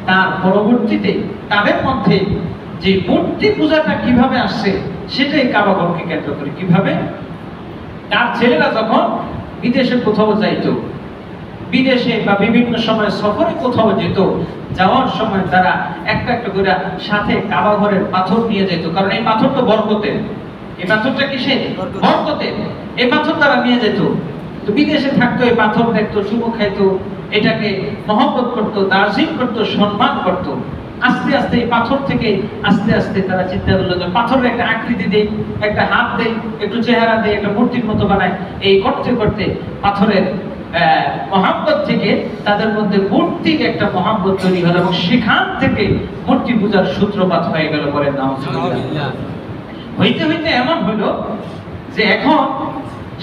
তার পরবর্তীতে তাদের মধ্যে যে মূর্তি পূজাটা কিভাবে আসছে সেটাই কাবা ঘরকে কেন্দ্র করে। কিভাবে? তার ছেলেরা যখন বিদেশে কোথাও যাইতো, বিদেশে বা বিভিন্ন সময় সফরে কোথাও যেত, যাওয়ার সময় তারা একটা একটা করে সাথে কাবা ঘরের পাথর নিয়ে যেত, কারণ এই পাথর তো বরকতের। এই পাথরটা কিসের? বরকতের। এই পাথর তারা নিয়ে যেত। তো বিদেশে থাকতো, এই পাথর দেখতো, চুমু খাইতো, এটাকে মহব্বত করতো, তাজিম করতো, সম্মান করতো। আস্তে আস্তে এই পাথর থেকে আস্তে আস্তে তারা চিন্তা করলো যে পাথরের একটা আকৃতি দেই, একটা হাত দেই, একটু চেহারা দেই, একটা মূর্তির মতো বানায়। এই করতে করতে পাথরের মহব্বত থেকে তাদের মধ্যে মূর্তির একটা মহব্বত তৈরি হলো এবং সেখান থেকে মূর্তি পূজার সূত্রপাত হয়ে গেল। বলেন নাউযুবিল্লাহ। হইতে হইতে এমন হলো যে এখন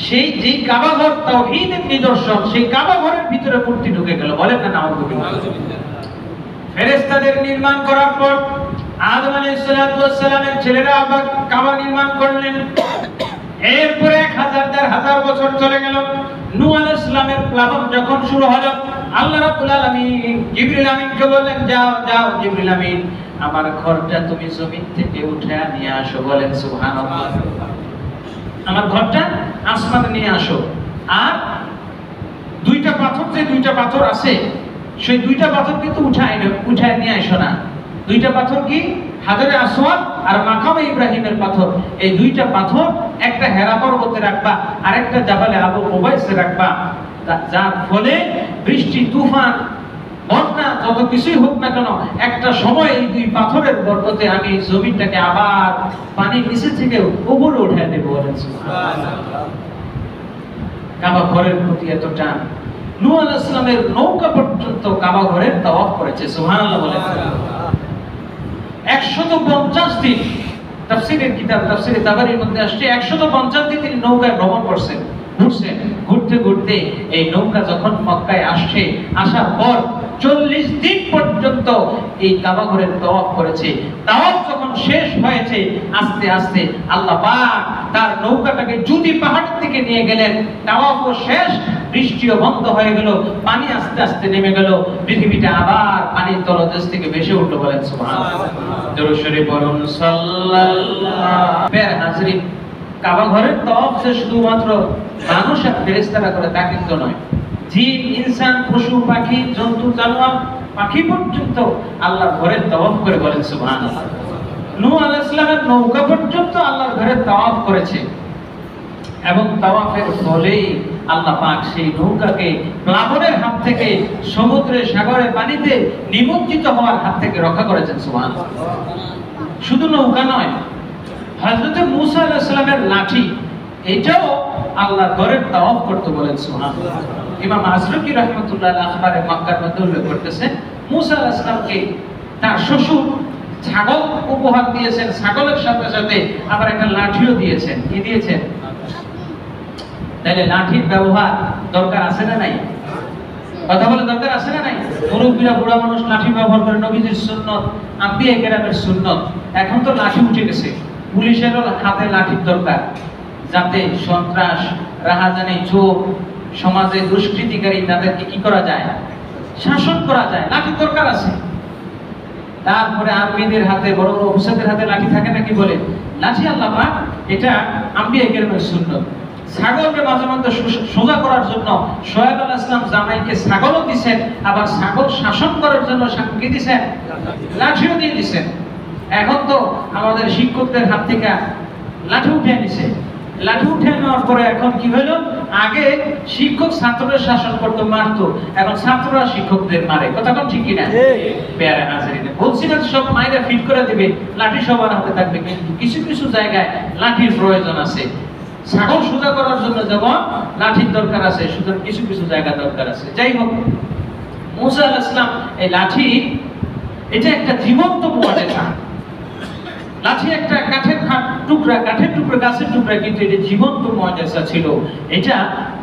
সেই যেই কাবা ঘর তাওহীদের নিদর্শন, সেই কাবা ঘরের ভিতরে মূর্তি ঢুকে গেল। বলেন না নাউযুবিল্লাহ। ফেরেশতাদের নির্মাণ করার পর আদম আলাইহিস সালামের ছেলেরা আবার কাবা নির্মাণ করলেন। এরপরে 1000 বছর চলে গেল। নূহ আলাইহিস সালামের প্লাবন যখন শুরু হলো, আল্লাহ রাব্বুল আলামিন জিবরিল আমিনকে বললেন, যাও যাও জিবরিল আমিন, আমার ঘরটা তুমি জমিন থেকে উঠায় নিয়ে আসো। বলেন সুবহানাল্লাহ। আমার ঘরটা আসমানে নিয়ে আসো। আর দুইটা পাথর আছে, সেই দুইটা পাথর কিন্তু উঠায় নিয়ে আসো না। দুইটা পাথর কি? হাজরে আসওয়াদ আর মাকামে ইব্রাহিমের পাথর, এই দুইটা পাথর একটা হেরা পর্বতে রাখবা আর একটা জাবালে আবু কুবাইসে রাখবা, যার ফলে বৃষ্টি, তুফান, বন্যা যত কিছুই হোক না কেন একটা সময় এই দুই পাথরের বরকতে আমি জমিটাকে আবার পানির নিচে থেকে উপরে উঠে দেব। বলেন সুবহানাল্লাহ। কাবা ঘরের প্রতি এত টান, নূহ আলাইহিস সালামের নৌকা পর্যন্ত কাবা ঘরের তাওয়াফ করেছে। সুবহানাল্লাহ বলেন। 150 দিন তাফসীরের কিতাব তাফসীরে তাবারির মধ্যে আসছে 150 দিন তিনি নৌকায় ভ্রমণ করছেন, ঘুরছেন। ঘুরতে ঘুরতে এই নৌকা যখন মক্কায় আসছে, আসার পর 40 দিন পর্যন্ত এই কাবা ঘরের তাওয়াফ করেছে। তাওয়াফ যখন শেষ হয়েছে, আস্তে আস্তে আল্লাহ পাক তার নৌকাটাকে জুদি পাহাড়ের দিকে নিয়ে গেলেন। তাওয়াফও শেষ, বৃষ্টিও বন্ধ হয়ে গেল, পানি আস্তে আস্তে নেমে গেল, পৃথিবীটা আবার পানির তলদেশ থেকে ভেসে উঠলো। বলেন সুবহানাল্লাহ। দরুদ শরীফ পড়ুন সাল্লাল্লাহু। প্রিয় হাজরিন, কাবা ঘরের তাওয়াফ যে শুধুমাত্র মানুষ আর ফেরেশতারা করে তা কিন্তু নয়, জিন, ইনসান, পশু, পাখি, জন্তু, জানোয়ার, পাখি পর্যন্ত আল্লাহর ঘরের তাওয়াফ করে। বলেন সুবহানাল্লাহ। নূহ আলাইহিস সালামের নৌকা পর্যন্ত আল্লাহর ঘরের তাওয়াফ করেছে, এবং তাওয়াফের ফলেই আল্লাহ পাক সেই নৌকাকে প্লাবনের হাত থেকে, সমুদ্রে, সাগরের পানিতে নিমজ্জিত হওয়ার হাত থেকে রক্ষা করেছেন। সুবহানাল্লাহ। শুধু নৌকা নয়, হযরত মূসা আলাইহিস সালামের লাঠি, এটাও আল্লাহর ঘরের তাওয়াফ করতে। বলেন সুবহানাল্লাহ। ইমাম আজরকি রাহমাতুল্লাহ আলাইহি আখবারে মক্কার মধ্যে উল্লেখ করতেছেন, মূসা আলাইহিস সালামকে তার শ্বশুর ছাগল উপহার দিয়েছেন, ছাগলের সাথে সাথে আবার একটা লাঠিও দিয়েছেন। কি দিয়েছেন? তাহলে লাঠির ব্যবহার দরকার আছে না নাই? কথা বলে দরকার আছে না নাই? মুরব্বীরা, বুড়া মানুষ লাঠি ব্যবহার করে, নবীজির সুন্নত, আম্বিয়া কেরামের সুন্নত। এখন তো লাঠি উঠে গেছে, পুলিশেরও হাতে লাঠির দরকার, যাতে সন্ত্রাস, রাহাজানি, চোর, সমাজে দুষ্কৃতিকারী তাদেরকে কি করা যায়? শাসন করা যায়। লাঠির দরকার আছে। তারপরে আর্মিদের হাতে, বড় বড় অফিসারদের হাতে লাঠি থাকে না? কি বলে? লাঠি আল্লাহ পাক এটা আম্বিয়া কেরামের সুন্নত। ছাগলকে মাঝে মাঝে সোজা করার জন্য শোয়েব আলাইহিস সালাম জামাইকে ছাগলও দিয়েছেন, আবার ছাগল শাসন করার জন্য কি দিয়েছেন? লাঠিও দিয়ে দিয়েছেন। এখন তো আমাদের শিক্ষকদের হাত থেকে লাঠি উঠে নিছে। লাঠি উঠে নেওয়ার পরে এখন কি হলো? আগে শিক্ষক ছাত্রদের শাসন করতো, মারতো, এখন ছাত্ররা শিক্ষকদের মারে। কথা কোন ঠিক কিনা? প্যারা হাজিরিন, বলছি না সব মায়েরা ফিট করে দিবে, লাঠি সবার হাতে থাকবে, কিন্তু কিছু কিছু জায়গায় লাঠির প্রয়োজন আছে। ছাগল সোজা করার জন্য যেমন লাঠির দরকার আছে, সুতরাং কিছু কিছু জায়গা দরকার আছে। যাই হোক, মূসা আলাইহিস সালাম এই লাঠি, এটা একটা জীবন্ত মুআজিজা। লাঠি একটা কাঠের টুকরা, গাছের টুকরা, কিন্তু এটা জীবন্ত মুআজিজা ছিল। এটা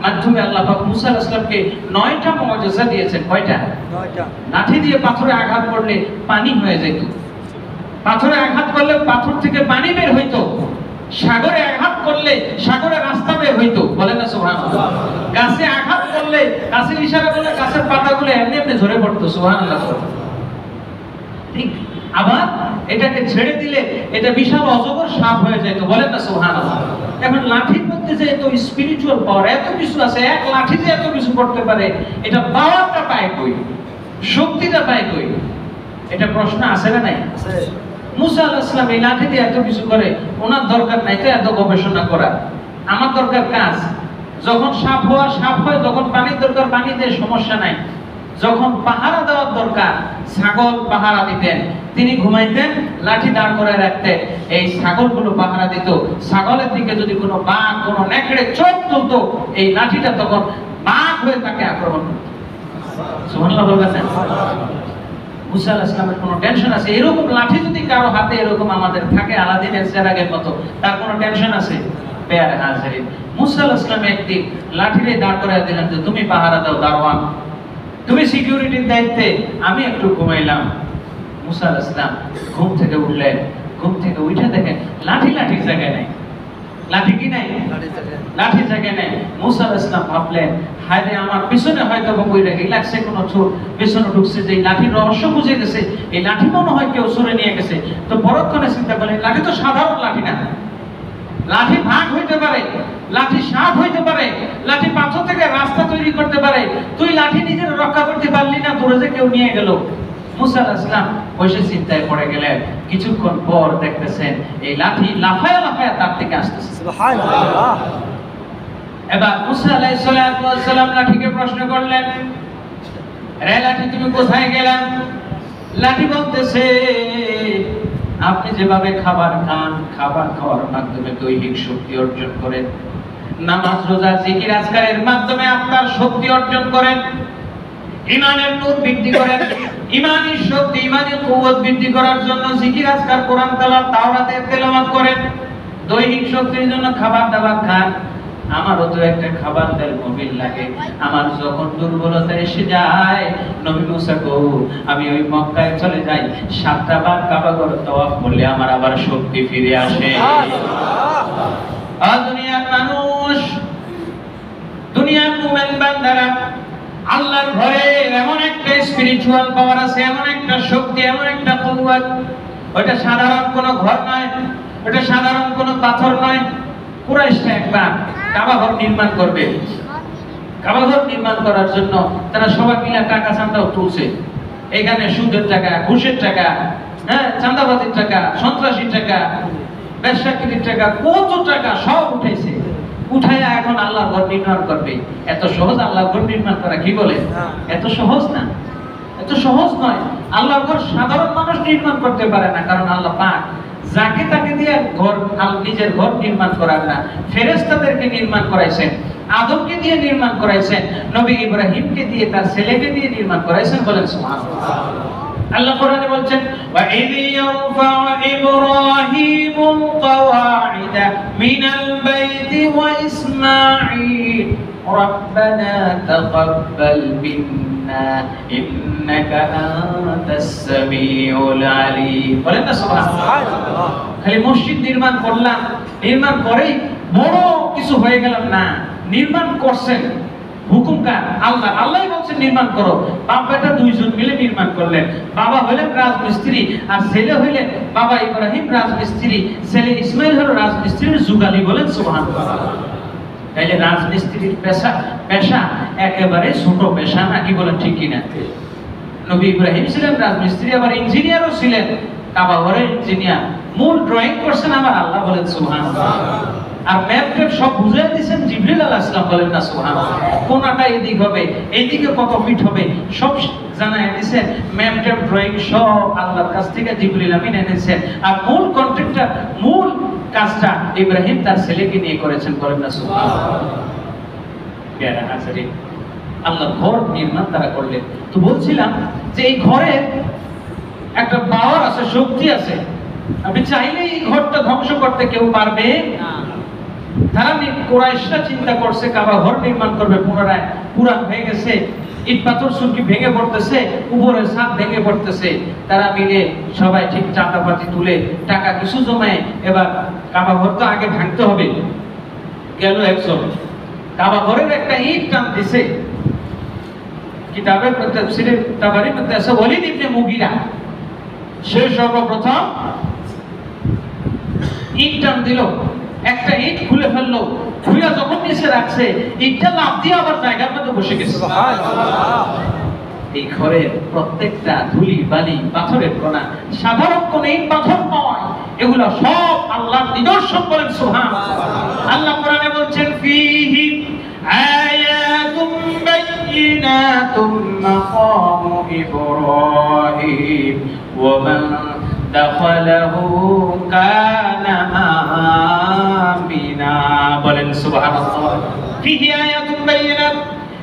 মাধ্যমে আল্লাহ পাক মূসা আলাইহিস সালামকে 9টা মুআজিজা দিয়েছেন। কয়টা? 9টা। লাঠি দিয়ে পাথরে আঘাত করলে পানি হয়ে যেত, পাথরে আঘাত করলে পাথর থেকে পানি বের হইতো, সাগরে আঘাত করলে সাগরে রাস্তা বের হইতো। বলেন না সুবহানাল্লাহ। গাছে আঘাত করলে, গাছের ইশারা করলে গাছের পাতাগুলো এমনি এমনি ঝরে পড়তো। সুবহানাল্লাহ। ঠিক। আবার এটাকে ছেড়ে দিলে এটা বিশাল অজগর সাপ হয়ে যেত। বলেন না সুবহানাল্লাহ। এখন লাঠির মধ্যে যে এত স্পিরিচুয়াল পাওয়ার, এত কিছু আছে, এক লাঠি যে এত কিছু করতে পারে, এটা পাওয়ারটা পায় কই? শক্তিটা পায় কই? এটা প্রশ্ন আছে না নাই? আছে। মূসা আলাইহিস সালাম এই লাঠি দিয়ে এত কিছু করে, ওনার দরকার নাই তো এত গবেষণা করা। আমার দরকার কাজ। যখন সাপ হওয়া সাপ হয়, যখন পানির দরকার পানি দিয়ে সমস্যা নাই, যখন পাহারা দেওয়ার দরকার ছাগল পাহারা দিতেন, তিনি ঘুমাইতেন, লাঠি দাঁড় করে রাখতেন, এই ছাগলগুলো পাহারা দিত। ছাগলের দিকে যদি কোনো বাঘ, কোনো নেকড়ে চোখ তুলতো, এই লাঠিটা তখন বাঘ হয়ে তাকে আক্রমণ করত। সুবহানাল্লাহ বলবেন না? মূসা আলাইহিস সালামের কোনো টেনশন আছে? এরকম লাঠি যদি কারো হাতে এরকম আমাদের থাকে আলাদিনের চেরাগের মতো, তার কোনো টেনশন আছে? প্যারা হাজিরিন, মূসা আলাইহিস সালাম একদিন লাঠিরে দাঁড় করে দিলেন যে তুমি পাহারা দাও, দারওয়ান, তুমি সিকিউরিটির দায়িত্বে, আমি একটু ঘুমাইলাম। মূসা আলাইহিস সালাম ঘুম থেকে উঠলেন, ঘুম থেকে উঠে দেখেন লাঠির জায়গায় নাই। লাঠি কি নাই? লাঠি জায়গায় নাই। মূসা আলাইহিস সালাম ভাবলেন, হায় রে, আমার পিছনে হয়তো বইরা লাগছে, কোনো চোর পিছনে ঢুকছে, যে লাঠির রহস্য বুঝে গেছে, এই লাঠি মনে হয় কেউ চুরে নিয়ে গেছে। তো পরক্ষণে চিন্তা করলেন, লাঠি তো সাধারণ লাঠি না, লাঠি ভাগ হইতে পারে, লাঠি সাপ হইতে পারে, লাঠি পাথর থেকে রাস্তা তৈরি করতে পারে। তুই লাঠি নিজের রক্ষা করতে পারলি না, তোরে যে কেউ নিয়ে গেল। মূসা আলাইহিস সালাম বসে চিন্তায় পড়ে গেলেন। কিছুক্ষণ পর দেখতেছেন এই লাঠি লাফায়া লাফায়া তার থেকে আসতেছে। সুবহানাল্লাহ। এবার মুসা আলাইহিস সালাম লাঠিকে প্রশ্ন করলেন, রে লাঠি তুমি কোথায় গেলা? লাঠি বলতেছে, আপনি যেভাবে খাবার খান, খাবার খাওয়ার মাধ্যমে দৈহিক শক্তি অর্জন করেন, নামাজ রোজা জিকির আজকারের মাধ্যমে আপনার শক্তি অর্জন করেন, ঈমানের নূর বৃদ্ধি করেন, ঈমানী শক্তি ঈমানী কুওয়াত বৃদ্ধি করার জন্য জিকির আজকার কোরআন তেলাওয়াত তাওরাতের তেলাওয়াত করেন, দৈহিক শক্তির জন্য খাবার দাবার খান। আমারও তো একটা খাবার তেল মোবিল লাগে, আমার যখন দুর্বলতা এসে যায় নবী মুসা গো আমি ওই মক্কায় চলে যাই, 7টা বার কাবা ঘর তাওয়াফ করলে আমার আবার শক্তি ফিরে আসে। দুনিয়ার মানুষ, দুনিয়ার মুমিন বান্দারা, আল্লাহর ঘরে এমন একটা স্পিরিচুয়াল পাওয়ার আছে, এমন একটা শক্তি, এমন একটা কুওয়াত, ওটা সাধারণ কোনো ঘর নয়, ওটা সাধারণ কোনো পাথর নয়। কুরাইশরা একবার কাবা ঘর নির্মাণ করবে, কাবা ঘর নির্মাণ করার জন্য তারা সবাই মিলে টাকা চাঁদাও তুলছে। এখানে সুদের টাকা, ঘুষের টাকা, চাঁদাবাজির টাকা, সন্ত্রাসীর টাকা, ব্যবসায়ীর টাকা, কত টাকা সব উঠাইছে। উঠাইয়া এখন আল্লাহর ঘর নির্মাণ করবে। এত সহজ আল্লাহর ঘর নির্মাণ করা, কি বলে? এত সহজ না, এত সহজ নয়। আল্লাহর ঘর সাধারণ মানুষ নির্মাণ করতে পারে না, কারণ আল্লাহ পাক যাকে তাকে দিয়ে ঘর, নিজের ঘর নির্মাণ করার না, ফেরেশতাদেরকে নির্মাণ করাইছেন, আদমকে দিয়ে নির্মাণ করাইছেন, নবী ইব্রাহিমকে দিয়ে, তার ছেলেকে দিয়ে নির্মাণ করাইছেন। বলেন সুবহানাল্লাহ। আল্লাহ কোরআনে বলছেন, ওয়া ইয ইয়ারফা'ু ইব্রাহিমুল কাওয়াইদা মিনাল বাইতি ওয়া ইসমাঈল রাব্বানা তাকাব্বাল মিন্না ইন্নাকা আনতাস সামিউল আলীম। বলেন না সুবহানাল্লাহ। খালি মসজিদ নির্মাণ করলাম, নির্মাণ করেই বড় কিছু হয়ে গেলাম না, নির্মাণ করছেন হুকুম কার? আল্লাহ। আল্লাহই বলছেন নির্মাণ করো। বাপ বেটা দুইজন মিলে নির্মাণ করলেন। বাবা হলেন রাজমিস্ত্রি আর ছেলে হইলেন, বাবা ইব্রাহিম রাজমিস্ত্রি, ছেলে ইসমাইল হলো রাজমিস্ত্রির যুগালি। বলেন সুবহানাল্লাহ। তাইলে রাজমিস্ত্রির পেশা একেবারে ছোট পেশা না, কি বলেন? ঠিক কিনা? নবী ইব্রাহিম ছিলেন রাজমিস্ত্রি, আবার ইঞ্জিনিয়ারও ছিলেন, কাবা ঘরের ইঞ্জিনিয়ার। মূল ড্রয়িং করছেন আমার আল্লাহ। বলেন সুবহানাল্লাহ। আর ম্যাপ ট্যাপ সব বুঝিয়ে দিয়েছেন জিবরিল আলাইহিস সালাম। বলেন না সুবহানাল্লাহ। কোনটা এদিক হবে, এইদিকে কত ফিট হবে, সব জানায় দিয়েছেন। ম্যাপ ট্যাপ ড্রয়িং সব আল্লাহর কাছ থেকে জিবরিল আমিন এনেছেন। আর মূল কন্ট্রাক্টর, মূল কাজটা ইব্রাহিম তার ছেলেকে নিয়ে করেছেন। বলেন না সুবহানাল্লাহ। প্যারা হাজারিন, আল্লাহ ঘর নির্মাণ তারা করলেন। তো বলছিলাম যে এই ঘরে একটা পাওয়ার আছে, শক্তি আছে। আপনি চাইলে এই ঘরটা ধ্বংস করতে কেউ পারবে না। তারা কুরাইশরা চিন্তা করছে কাবা ঘর নির্মাণ করবে, পুনরায় পুরান হয়ে গেছে, ইট পাথর সুরকি ভেঙে পড়তেছে, উপরের ছাদ ভেঙে পড়তেছে। তারা মিলে সবাই ঠিক চাঁদাবাজি তুলে টাকা কিছু জমায়, এবার কাবা ঘর তো আগে ভাঙতে হবে। গেল একজন কাবা ঘরের একটা ইট টান দিছে। কিতাবের তাফসীরে তাবারীর মধ্যে আছে ওয়ালিদ ইবনে মুগীরা সে সর্বপ্রথম ইট টান দিল, একটা ইট খুলে ফেললো, খুলে যখন নিচে রাখছে ইটটা লাফ দিয়ে আবার জায়গার মধ্যে বসে গেছে। সুবহানাল্লাহ। এই ঘরের প্রত্যেকটা ধুলি বালি পাথরের কণা, সাধারণ কোন ইট পাথর নয়, এগুলো সব আল্লাহর নিদর্শন। বলেন সুবহানাল্লাহ। আল্লাহ কোরআনে বলছেন ফীহি আয়াতুম বাইয়িনাতুম মাকামু ইব্রাহিম ওয়া মান দাখালাহু কানা আমিনা। বলেন সুবহানাল্লাহ। ফীহি আয়াতুম বাইয়িনাত,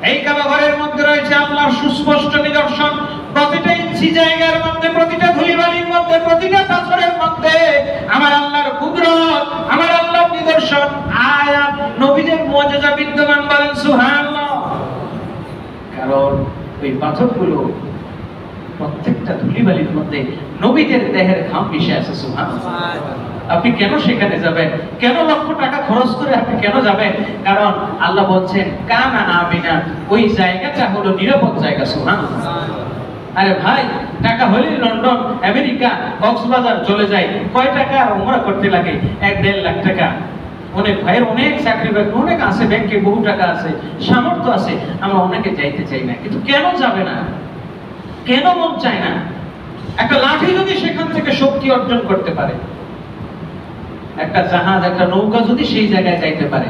এই কাবা ঘরের মধ্যে রয়েছে আল্লাহর সুস্পষ্ট নিদর্শন। প্রতিটা ইঞ্চি জায়গার মধ্যে, প্রতিটা ধুলিবালির মধ্যে, প্রতিটা পাথরের মধ্যে আমার আল্লাহর কুদরত, আমার আল্লাহর নিদর্শন, আয়াত, নবীদের মুজিজা বিদ্যমান। বলেন সুবহানাল্লাহ। কারণ ওই পাথরগুলো প্রত্যেকটা ধুলিবালির মধ্যে নবীদের দেহের ঘাম মিশে আছে। সুবহানাল্লাহ। আপনি কেন সেখানে যাবেন? কেন লক্ষ টাকা খরচ করে আপনি কেন যাবেন? কারণ আল্লাহ বলছেন কানা আমিনা, ওই জায়গাটা হলো নিরাপদ জায়গা। সুবহানাল্লাহ। আরে ভাই, টাকা হলে লন্ডন, আমেরিকা, কক্সবাজার চলে যায়, কয় টাকা উমরা করতে লাগে? 1-1.5 লাখ টাকা। অনেক ভাইয়ের অনেক চাকরি বাকরি অনেক আছে, ব্যাংকে বহু টাকা আছে, সামর্থ্য আছে, আমরা অনেকে যাইতে চাই না। কিন্তু কেন যাবে না? কেন মন চায় না? একটা লাঠি যদি সেখান থেকে শক্তি অর্জন করতে পারে, একটা জাহাজ, একটা নৌকা যদি সেই জায়গায় যাইতে পারে,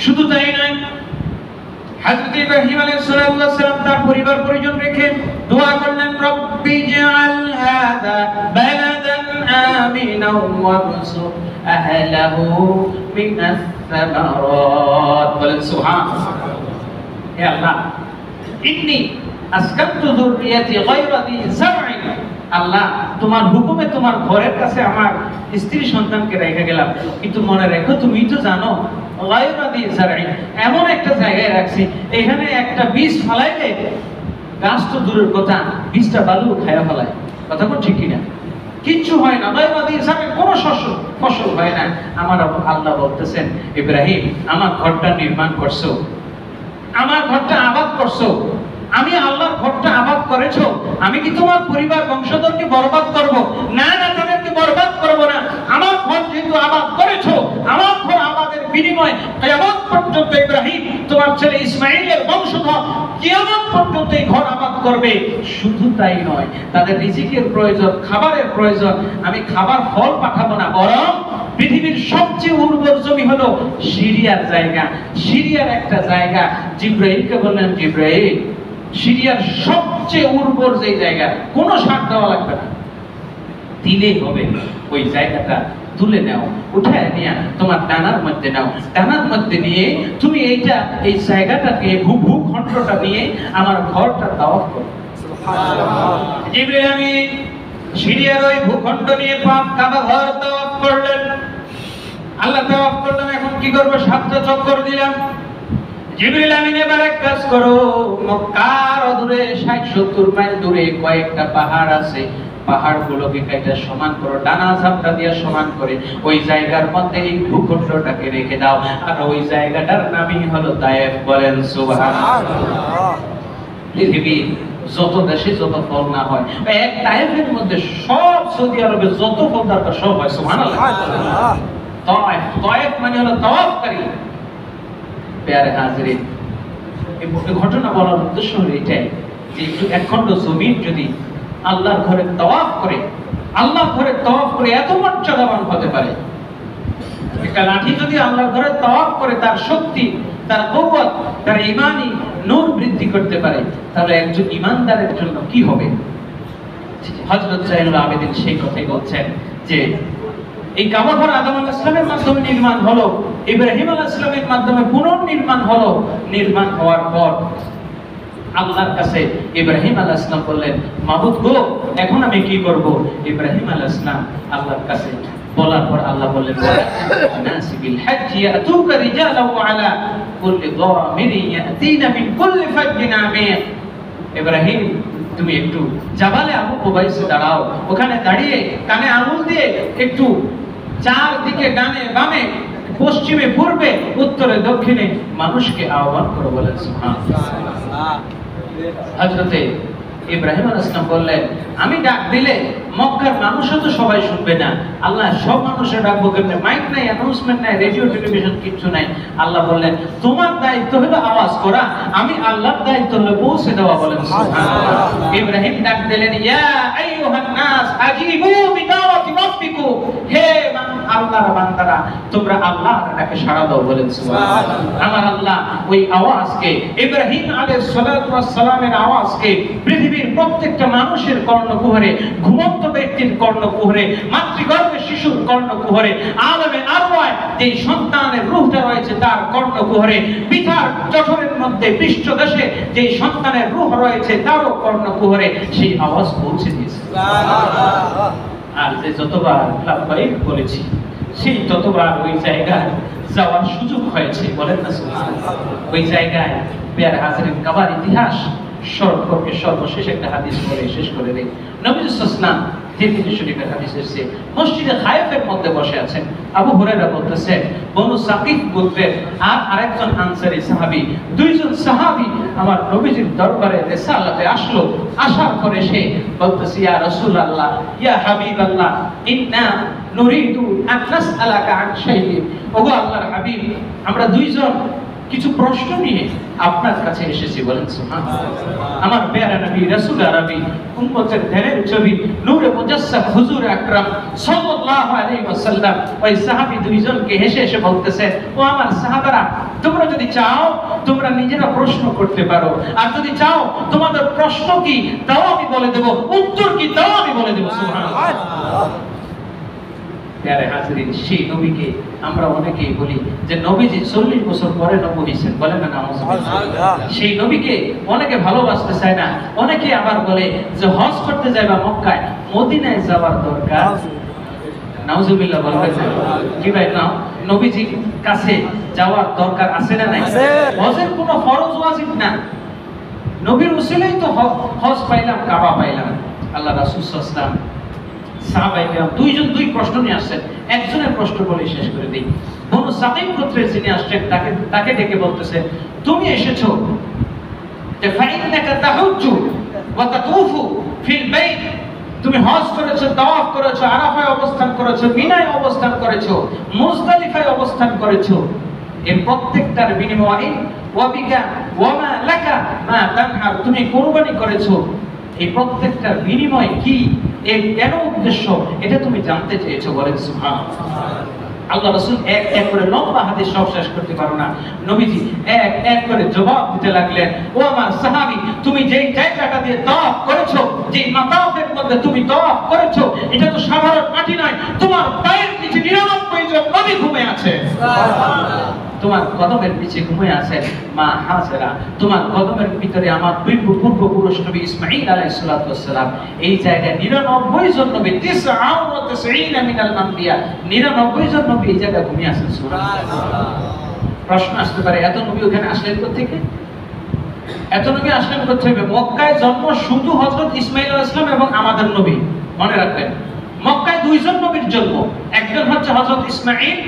শুধু তাই নয়, হযরত ইব্রাহিম আলাইহিস সালাম তার পরিবার পরিজন রেখে দোয়া করলেন, রব্বি জাআল হাযা বালাদান আমিনাও ওয়ারযুক আহলাহু মিনাস সামারাত। বলেন সুবহানাল্লাহ। হে আল্লাহ, ইন্নী আসকানতু যুররিয়াতি গায়রা যী যারইন, আল্লাহ তোমার হুকুমে তোমার ঘরের কাছে আমার স্ত্রী সন্তানকে রেখে গেলাম, কিন্তু মনে রেখো তুমি তো জানো গায়রা যী যারইন, এমন একটা জায়গায় রাখছি এখানে একটা বীজ ফলাইলে গাছ তো দূরের কথা, বীজটা বালু খায়া ফেলায়। কথা কোন ঠিক কিনা? কিচ্ছু হয় না, গায়রা যী যারইন, কোনো ফসল হয় না। আমার আল্লাহ বলতেছেন, ইব্রাহিম আমার ঘরটা নির্মাণ করছো, আমার ঘরটা আবাদ করছো, আমি আল্লাহর ঘরটা আবাদ করেছো, আমি কি তোমার পরিবার বংশধরকে বরবাদ করব? না না, তাদেরকে বরবাদ করব না। আমার ঘর যেহেতু আবাদ করেছো, আমার ঘর আবাদের বিনিময়ে কিয়ামত পর্যন্ত ইব্রাহিম তোমার ছেলে ইসমাঈলের বংশধর কিয়ামত পর্যন্ত এই ঘর আবাদ করবে। শুধু তাই নয়, তাদের রিজিকের প্রয়োজন, খাবারের প্রয়োজন, আমি খাবার ফল পাঠাবো না, বরং পৃথিবীর সবচেয়ে উর্বর জমি হলো সিরিয়ার জায়গা। সিরিয়ার একটা জায়গা, জিব্রাইলকে বললেন, জিব্রাইল সিরিয়ার সবচেয়ে উর্বর যে জায়গা, কোনো সার দেওয়া লাগবে না, দিলেই হবে, ওই জায়গাটা তুলে নাও, উঠায় নিয়ে তোমার ডানার মধ্যে নাও, ডানার মধ্যে নিয়ে তুমি এই জায়গাটাকে ভূখণ্ডটা নিয়ে আমার ঘরটা তাওয়াফ করো। সুবহানাল্লাহ। জিবরিল আমিন সিরিয়ার ওই ভূখণ্ড নিয়ে পাক কাবা ঘর তাওয়াফ করলেন। আল্লাহ তাওয়াফ করলাম, এখন কি করব? 7টা চক্কর দিলাম। জিবরিল আমিন এবার এক কাজ করো, মক্কার দূরে 60-70 মাইল দূরে কয়েকটা পাহাড় আছে, পাহাড়গুলোকে কাইটা সমান করো, ডানা ঝাপটা দিয়ে সমান করে ওই জায়গার মধ্যে এই ভূখণ্ডটাকে রেখে দাও, আর ওই জায়গাটার নামই হলো তায়েফ। বলেন সুবহানাল্লাহ। পৃথিবীর যত দেশে যত ফল না হয়, এক তায়েফের মধ্যে সব সৌদি আরবে যত ফল দরকার সব হয়। সুবহানাল্লাহ। তায়েফ মানে হলো তাওয়াফকারী। প্যারে হাজিরিন, এই ঘটনা বলার উদ্দেশ্য হলো এটাই যে একটু একখণ্ড জমিন যদি আল্লাহর ঘরে তাওয়াফ করে, আল্লাহর ঘরে তাওয়াফ করে এত মর্যাদাবান হতে পারে, একটা লাঠি যদি আল্লাহর ঘরে তাওয়াফ করে তার শক্তি, তার কুওয়াত, তার ঈমানি নূর বৃদ্ধি করতে পারে, তাহলে একজন ঈমানদারের জন্য কি হবে? হযরত যায়নুল আবেদিন সেই কথাই বলছেন যে এই কাবা ঘর আদম আলাইহিস সালামের মাধ্যমে নির্মাণ হলো, ইব্রাহিম আলাইহিস সালামের মাধ্যমে পুনর্নির্মাণ হলো। নির্মাণ হওয়ার পর আল্লাহর কাছে ইব্রাহিম আলাইহিস সালাম বললেন, মাবুদ গো, এখন আমি কি করব? ইব্রাহিম আলাইহিস সালাম আল্লাহর কাছে বলার পর আল্লাহ বললেন, নাসিবিল হজ্জ ইয়াতুকা রিজালান ওয়া আলা কুল্লি দামিরিন ইয়াতিনা মিন কুল্লি ফাজ্জিন আমিক। ইব্রাহিম, তুমি একটু জাবালে আবু কুবাইসে দাঁড়াও, ওখানে দাঁড়িয়ে কানে আঙুল দিয়ে একটু চারদিকে ডানে বামে পশ্চিমে পূর্বে উত্তরে দক্ষিণে মানুষকে আহ্বান করো। বলেন সুবহানাল্লাহ। হযরতে ইব্রাহিম আলাইহিস সালাম বললেন, আমি ডাক দিলে মক্কার মানুষও তো সবাই শুনবে না, আল্লাহ সব মানুষের ডাকবো কেমনে? মাইক নাই, অ্যানাউন্সমেন্ট নাই, রেডিও টেলিভিশন কিচ্ছু নাই। আল্লাহ বললেন, তোমার দায়িত্ব হলো আওয়াজ করা, আমি আল্লাহর দায়িত্ব হলো পৌঁছে দেওয়া। বলেন সুবহানাল্লাহ। ইব্রাহিম ডাক দিলেন, ইয়া আইয়ুহান নাস আজিবু বিদাওয়াতি রাব্বিকুম, হে আল্লাহর বান্দারা, তোমরা আল্লাহর ডাকে সাড়া দাও। বলেন সুবহানাল্লাহ। আমার আল্লাহ ওই আওয়াজকে, ইব্রাহিম আলাইহিস সালাতু ওয়াস সালামের আওয়াজকে পৃথিবীর প্রত্যেকটা মানুষের কর্ণকুহরে, ঘুমন্ত ব্যক্তির কর্ণকুহরে, মাতৃগর্ভে শিশুর কর্ণকুহরে, আলমে আরওয়ায় যে সন্তানের রূহটা রয়েছে তার কর্ণকুহরে, পিতার জঠরের মধ্যে পৃষ্ঠদেশে যে সন্তানের রূহ রয়েছে তারও কর্ণকুহরে সেই আওয়াজ পৌঁছে দিয়েছে। আর যে যতবার লাব্বাইক বলেছি সেই ততবার ওই জায়গায় যাওয়ার সুযোগ হয়েছে। বলেন না সুবহানাল্লাহ। ওই জায়গায় প্যার হাজিরিন, কাবার ইতিহাস সম্পর্কে সর্বশেষ একটা হাদিস বলে শেষ করে দেই। নবী সাল্লাল্লাহু আলাইহি ওয়াসাল্লাম তিরমিজি শরীফের হাদিস এসেছে, মসজিদে খায়েফের মধ্যে বসে আছেন। আবু হুরায়রা বলতেছেন, বনু সাকিফ গোত্রের আর আরেকজন আনসারী সাহাবী, দুইজন সাহাবী আমার নবীজির দরবারে রিসালাতে আসলো। আসার পরে সে বলতেছে, ইয়া রাসূলুল্লাহ, ইয়া হাবিবাল্লাহ, ইন্না নুরিদু আন নাসআলাকা আন শাইইন। ওগো আল্লাহর হাবিব, আমরা দুইজন কিছু প্রশ্ন নিয়ে আপনার কাছে এসেছি, বলেন সুবহানাল্লাহ। আমার প্যারা নবী রাসূল আরবি উম্মতের ধ্যানের ছবি নূরে মুজাসসাম হুজুর আকরাম সাল্লাল্লাহু আলাইহি ওয়াসাল্লাম ওই সাহাবী দুইজনকে হেসে হেসে বলতেছে, ও আমার সাহাবারা, তোমরা যদি চাও তোমরা নিজেরা প্রশ্ন করতে পারো, আর যদি চাও তোমাদের প্রশ্ন কি তাও আমি বলে দেব, উত্তর কি তাও আমি বলে দেব। সুবহানাল্লাহ। প্যারে হাজিরিন, সেই নবীকে আমরা অনেকেই বলি যে নবীজি 40 বছর পরে নবী হয়েছেন, বলেন না নাউজুবিল্লাহ। সেই নবীকে অনেকে ভালোবাসতে চায় না, অনেকে আবার বলে যে হজ করতে যাইবা মক্কায়, মদিনায় যাওয়ার দরকার। নাউজুবিল্লাহ বলবেন কি ভাই? না, নবীজির কাছে যাওয়ার দরকার আছে না নাই? হজের কোনো ফরজ ওয়াজিব না, নবীর উসিলায় তো হজ পাইলাম, কাবা পাইলাম। আল্লাহ রাসূল সাল্লাল্লাহু আলাইহি ওয়াসাল্লাম সাহাবায়ে কেরাম দুইজন দুই প্রশ্ন নিয়ে আসছেন, একজনের প্রশ্ন বলে শেষ করে দেই। বনু সাকিব গোত্রের যিনি আসছেন তাকে ডেকে বলতেছে, তুমি এসেছো যে ফাইন্নাকা তাহুজ্জু ওয়া তাতুফু ফিল বাইত, তুমি হজ করেছো, তাওয়াফ করেছো, আরাফায় অবস্থান করেছো, মিনায় অবস্থান করেছো, মুজদালিফায় অবস্থান করেছো, এর প্রত্যেকটার বিনিময়ে ওয়া বিকা ওয়া মা লাকা মা তানহার, তুমি কুরবানি করেছো, এই প্রত্যেকটার বিনিময় কি, এর কেন উদ্দেশ্য, এটা তুমি জানতে চেয়েছো, বলেন সুবহানাল্লাহ। আল্লাহ রাসূল এক এক করে লম্বা হাদিস সব শেষ করতে পারো না, নবীজি এক এক করে জবাব দিতে লাগলেন। ও আমার সাহাবী, তুমি যেই জায়গাটা দিয়ে তাওয়াফ করেছো, যেই মাতাফের মধ্যে তুমি তাওয়াফ করেছো, এটা তো সাধারণ মাটি নয়, তোমার পায়ের নিচে 99 জন নবী ঘুমিয়ে আছে। সুবহানাল্লাহ। তোমার কদমের নিচে ঘুমিয়ে আছে মা হাজেরা, তোমার কদমের ভিতরে আমার দুই পূর্বপুরুষ নবী ইসমাঈল আলাইহিস সালাতু ওয়াস সালাম। এই জায়গায় 99 জন নবী, 99 মিনাল আম্বিয়া, 99 জন নবী এই জায়গায় ঘুমিয়ে আছেন। সুবহানাল্লাহ। প্রশ্ন আসতে পারে, এত নবী ওখানে আসলেন কোথা থেকে? এত নবী আসলেন কোথা থেকে? মক্কায় জন্ম শুধু হযরত ইসমাঈল আলাইহিস সালাম এবং আমাদের নবী, মনে রাখবেন। মক্কায় দুইজন নবীর জন্ম, একজন হচ্ছে হযরত ইসমাঈল,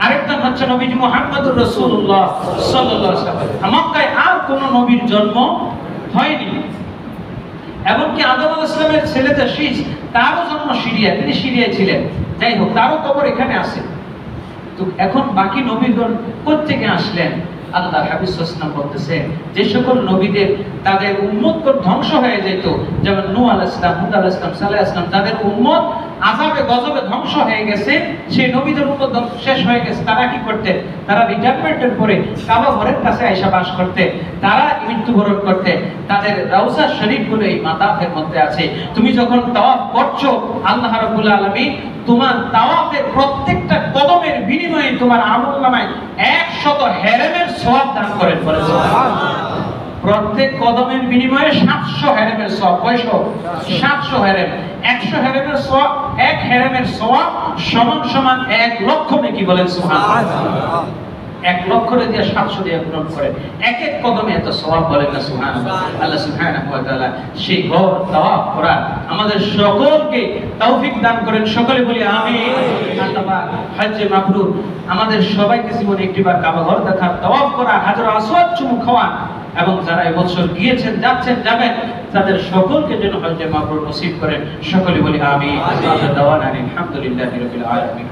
আরেকজন হচ্ছে নবীজি মুহাম্মদুর রাসূলুল্লাহ সাল্লাল্লাহু আলাইহি ওয়াসাল্লাম। মক্কায় আর কোন নবীর জন্ম হয়নি। এমনকি আদম আলাইহিস সালামের ছেলে শীশ, তারও জন্ম সিরিয়া, তিনি সিরিয়ায় ছিলেন। যাই হোক, তারও কবর এখানে আছে। তো এখন বাকি নবীগণ কোথা থেকে আসলেন? আল্লাহ হাবিব সাল্লাল্লাহু আলাইহি ওয়াসাল্লাম বলতেছেন, যে সকল নবীদের তাদের উম্মতগণ ধ্বংস হয়ে যেত, যেমন নূহ আলাইহিস সালাম, হুদ আলাইহিস সালাম, সালেহ আলাইহিস সালাম, তাদের উম্মত আযাবে গজবে ধ্বংস হয়ে গেছে, সেই নবীদের উম্মত শেষ হয়ে গেছে। তারা কি করতে? তারা রিটায়ারমেন্টের পরে কাবা ঘরের কাছে আয়েশা বাস করতে, তারা মৃত্যুবরণ করতে। তাদের রওজা শরীফগুলো এই মাতাফের মধ্যে আছে। তুমি যখন তাওয়াফ করছো, আল্লাহ রাব্বুল আলামিন তোমার তাওয়াফের প্রত্যেকটা কদমের বিনিময়ে তোমার আমলনামায় 100 হেরেমের সওয়াব দান করেন, বলেন সুবহানাল্লাহ। প্রত্যেক কদমের বিনিময়ে 700 হেরেমের সওয়াব। কয়শো? 700 হেরেম। 100 হেরেমের সওয়াব, 1 হেরেমের সওয়াব সমান সমান 1 লক্ষ নেকি, বলেন সুবহানাল্লাহ। 1 লক্ষ দিয়ে 700 দিয়ে গুণ করে এক এক কদমে এত সওয়াব, বলেন না সুবহানাল্লাহ। আল্লাহ সুবহানাহু ওয়া তাআলা সেই ঘর তাওয়াফ করা আমাদের সকলকে তৌফিক দান করেন, সকলে বলি আমিন। আল্লাহ পাক হজ্জে মাবরুর আমাদের সবাইকে জীবনে একটিবার কাবা ঘর দেখা, তাওয়াফ করা, হাজর আসওয়াদ চুমু খাওয়া, এবং যারা এবছর গিয়েছেন, যাচ্ছেন, যাবেন, তাদের সকলকে যেন হজ্জে মাবরুর নসিব করেন, সকলে বলি আমিন। আল্লাহ দাওয়ানা আলহামদুলিল্লাহি রাব্বিল আলামিন।